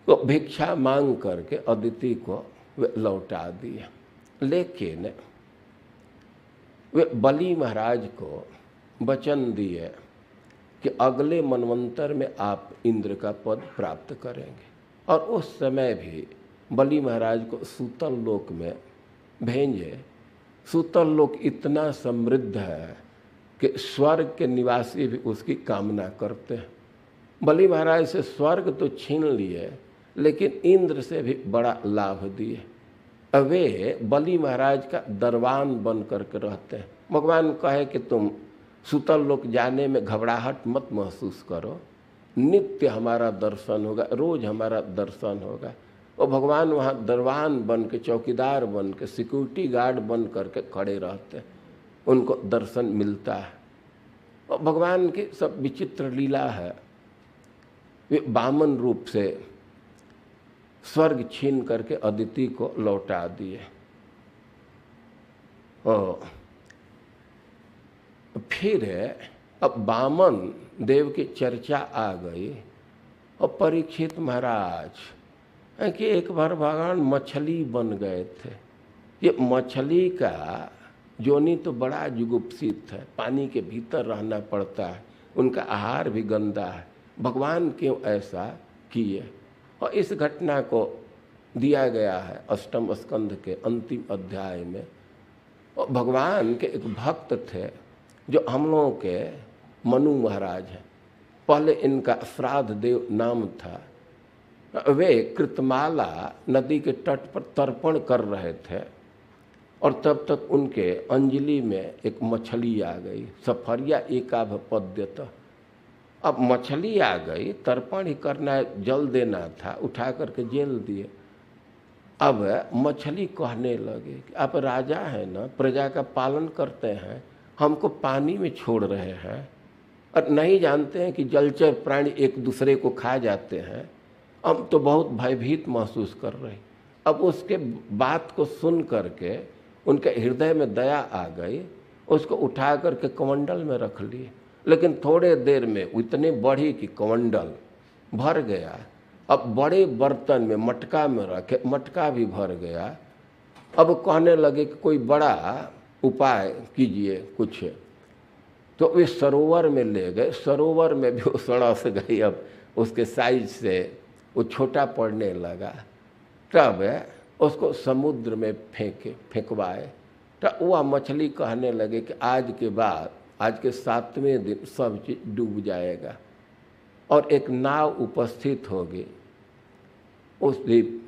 [SPEAKER 1] को भिक्षा मांग करके अदिति को वे लौटा दिए। लेकिन वे बलि महाराज को वचन दिए कि अगले मनवंतर में आप इंद्र का पद प्राप्त करेंगे। और उस समय भी बलि महाराज को सूतल लोक में भेजे। सूतल लोक इतना समृद्ध है कि स्वर्ग के निवासी भी उसकी कामना करते हैं। बलि महाराज से स्वर्ग तो छीन लिए लेकिन इंद्र से भी बड़ा लाभ दिए। वे बलि महाराज का दरबान बन करके रहते हैं। भगवान कहे कि तुम सूतल लोक जाने में घबराहट मत महसूस करो, नित्य हमारा दर्शन होगा, रोज हमारा दर्शन होगा। और भगवान वहाँ दरबान बन के, चौकीदार बन के, सिक्योरिटी गार्ड बन करके खड़े रहते हैं, उनको दर्शन मिलता है। और भगवान की सब विचित्र लीला है। वे वामन रूप से स्वर्ग छीन करके अदिति को लौटा दिए। और फिर अब वामन देव की चर्चा आ गई और परीक्षित महाराज कि एक बार भगवान मछली बन गए थे। ये मछली का जोनी तो बड़ा जुगुप्सित है, पानी के भीतर रहना पड़ता है, उनका आहार भी गंदा है। भगवान क्यों ऐसा किए? और इस घटना को दिया गया है अष्टम स्कंध के अंतिम अध्याय में। और भगवान के एक भक्त थे जो हम लोगों के मनु महाराज हैं। पहले इनका श्राद्ध देव नाम था। वे कृतमाला नदी के तट पर तर्पण कर रहे थे और तब तक उनके अंजलि में एक मछली आ गई। सफरिया एकाभ पद्यत। अब मछली आ गई, तर्पण ही करना, जल देना था, उठा करके जेल दिए। अब मछली कहने लगे कि आप राजा हैं ना, प्रजा का पालन करते हैं, हमको पानी में छोड़ रहे हैं और नहीं जानते हैं कि जलचर प्राणी एक दूसरे को खा जाते हैं। हम तो बहुत भयभीत महसूस कर रहे हैं। अब उसके बात को सुन करके उनके हृदय में दया आ गई, उसको उठा करके कमंडल में रख लिए। लेकिन थोड़े देर में इतनी बढ़ी कि कमंडल भर गया। अब बड़े बर्तन में मटका में रखे, मटका भी भर गया। अब कहने लगे कि कोई बड़ा उपाय कीजिए कुछ। तो वे सरोवर में ले गए। सरोवर में भी वो सड़स गई। अब उसके साइज से वो छोटा पड़ने लगा। तब उसको समुद्र में फेंकवाए। तो वह मछली कहने लगे कि आज के बाद, आज के 7वें दिन सब चीज डूब जाएगा। और एक नाव उपस्थित होगी उस द्वीप,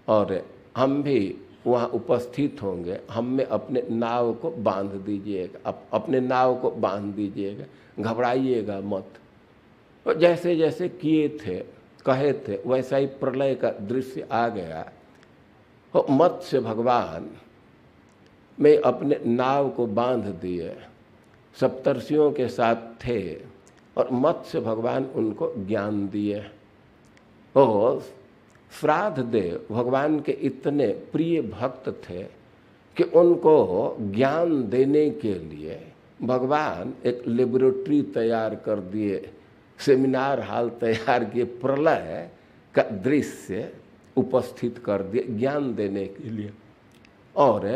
[SPEAKER 1] और हम भी वहाँ उपस्थित होंगे। हम में अपने नाव को बांध दीजिएगा, अपने नाव को बांध दीजिएगा, घबराइएगा मत। तो जैसे जैसे किए थे, कहे थे, वैसा ही प्रलय का दृश्य आ गया। तो मत्स्य भगवान में अपने नाव को बांध दिए, सप्तर्षियों के साथ थे और मत्स्य भगवान उनको ज्ञान दिए। तो श्राद्ध देव भगवान के इतने प्रिय भक्त थे कि उनको ज्ञान देने के लिए भगवान एक लेबोरेटरी तैयार कर दिए, सेमिनार हॉल तैयार किए, प्रलय का दृश्य उपस्थित कर दिए ज्ञान देने के लिए। और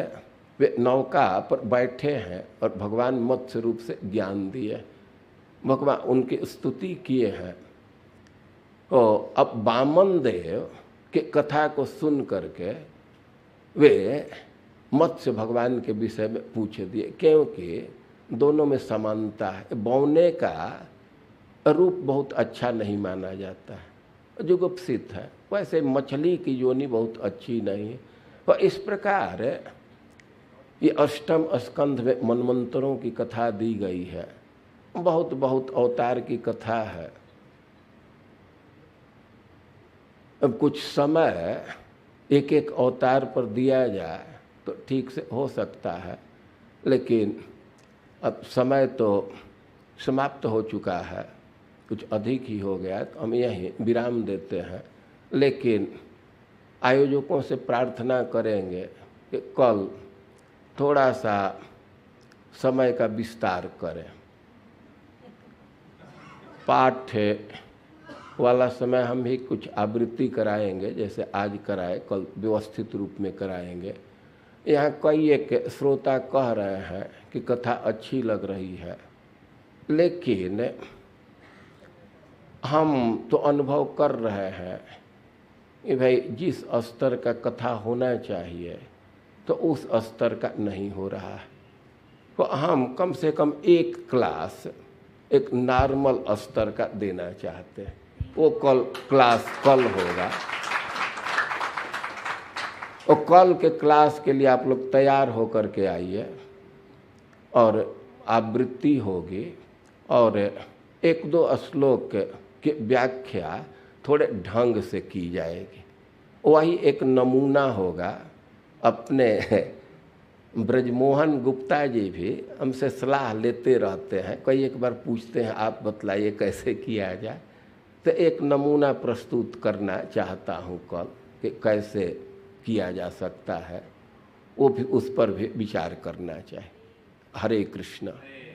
[SPEAKER 1] वे नौका पर बैठे हैं और भगवान मत्स्य रूप से ज्ञान दिए। भगवान उनकी स्तुति किए हैं। तो अब वामन देव की कथा को सुन करके वे मत्स्य भगवान के विषय में पूछ दिए, क्योंकि दोनों में समानता है। बौने का रूप बहुत अच्छा नहीं माना जाता है, जुगुप्सित है। वैसे मछली की योनि बहुत अच्छी नहीं है। तो इस प्रकार ये अष्टम स्कंध में मनमंत्रों की कथा दी गई है। बहुत बहुत अवतार की कथा है। अब कुछ समय एक एक अवतार पर दिया जाए तो ठीक से हो सकता है, लेकिन अब समय तो समाप्त हो चुका है, कुछ अधिक ही हो गया, तो हम यहीं विराम देते हैं। लेकिन आयोजकों से प्रार्थना करेंगे कि कल थोड़ा सा समय का विस्तार करें। पाठ वाला समय हम भी कुछ आवृत्ति कराएंगे, जैसे आज कराए, कल व्यवस्थित रूप में कराएंगे। यहाँ कई एक श्रोता कह रहे हैं कि कथा अच्छी लग रही है, लेकिन हम तो अनुभव कर रहे हैं कि भाई जिस स्तर का कथा होना चाहिए तो उस स्तर का नहीं हो रहा है। तो हम कम से कम एक क्लास एक नॉर्मल स्तर का देना चाहते हैं। वो क्लास कल होगा। और कल के क्लास के लिए आप लोग तैयार होकर के आइए, और आवृत्ति होगी और एक दो श्लोक की व्याख्या थोड़े ढंग से की जाएगी। वही एक नमूना होगा। अपने ब्रजमोहन गुप्ता जी भी हमसे सलाह लेते रहते हैं, कई एक बार पूछते हैं आप बतलाइए कैसे किया जाए। तो एक नमूना प्रस्तुत करना चाहता हूँ कल कि कैसे किया जा सकता है, वो भी उस पर भी विचार करना चाहिए। हरे कृष्ण।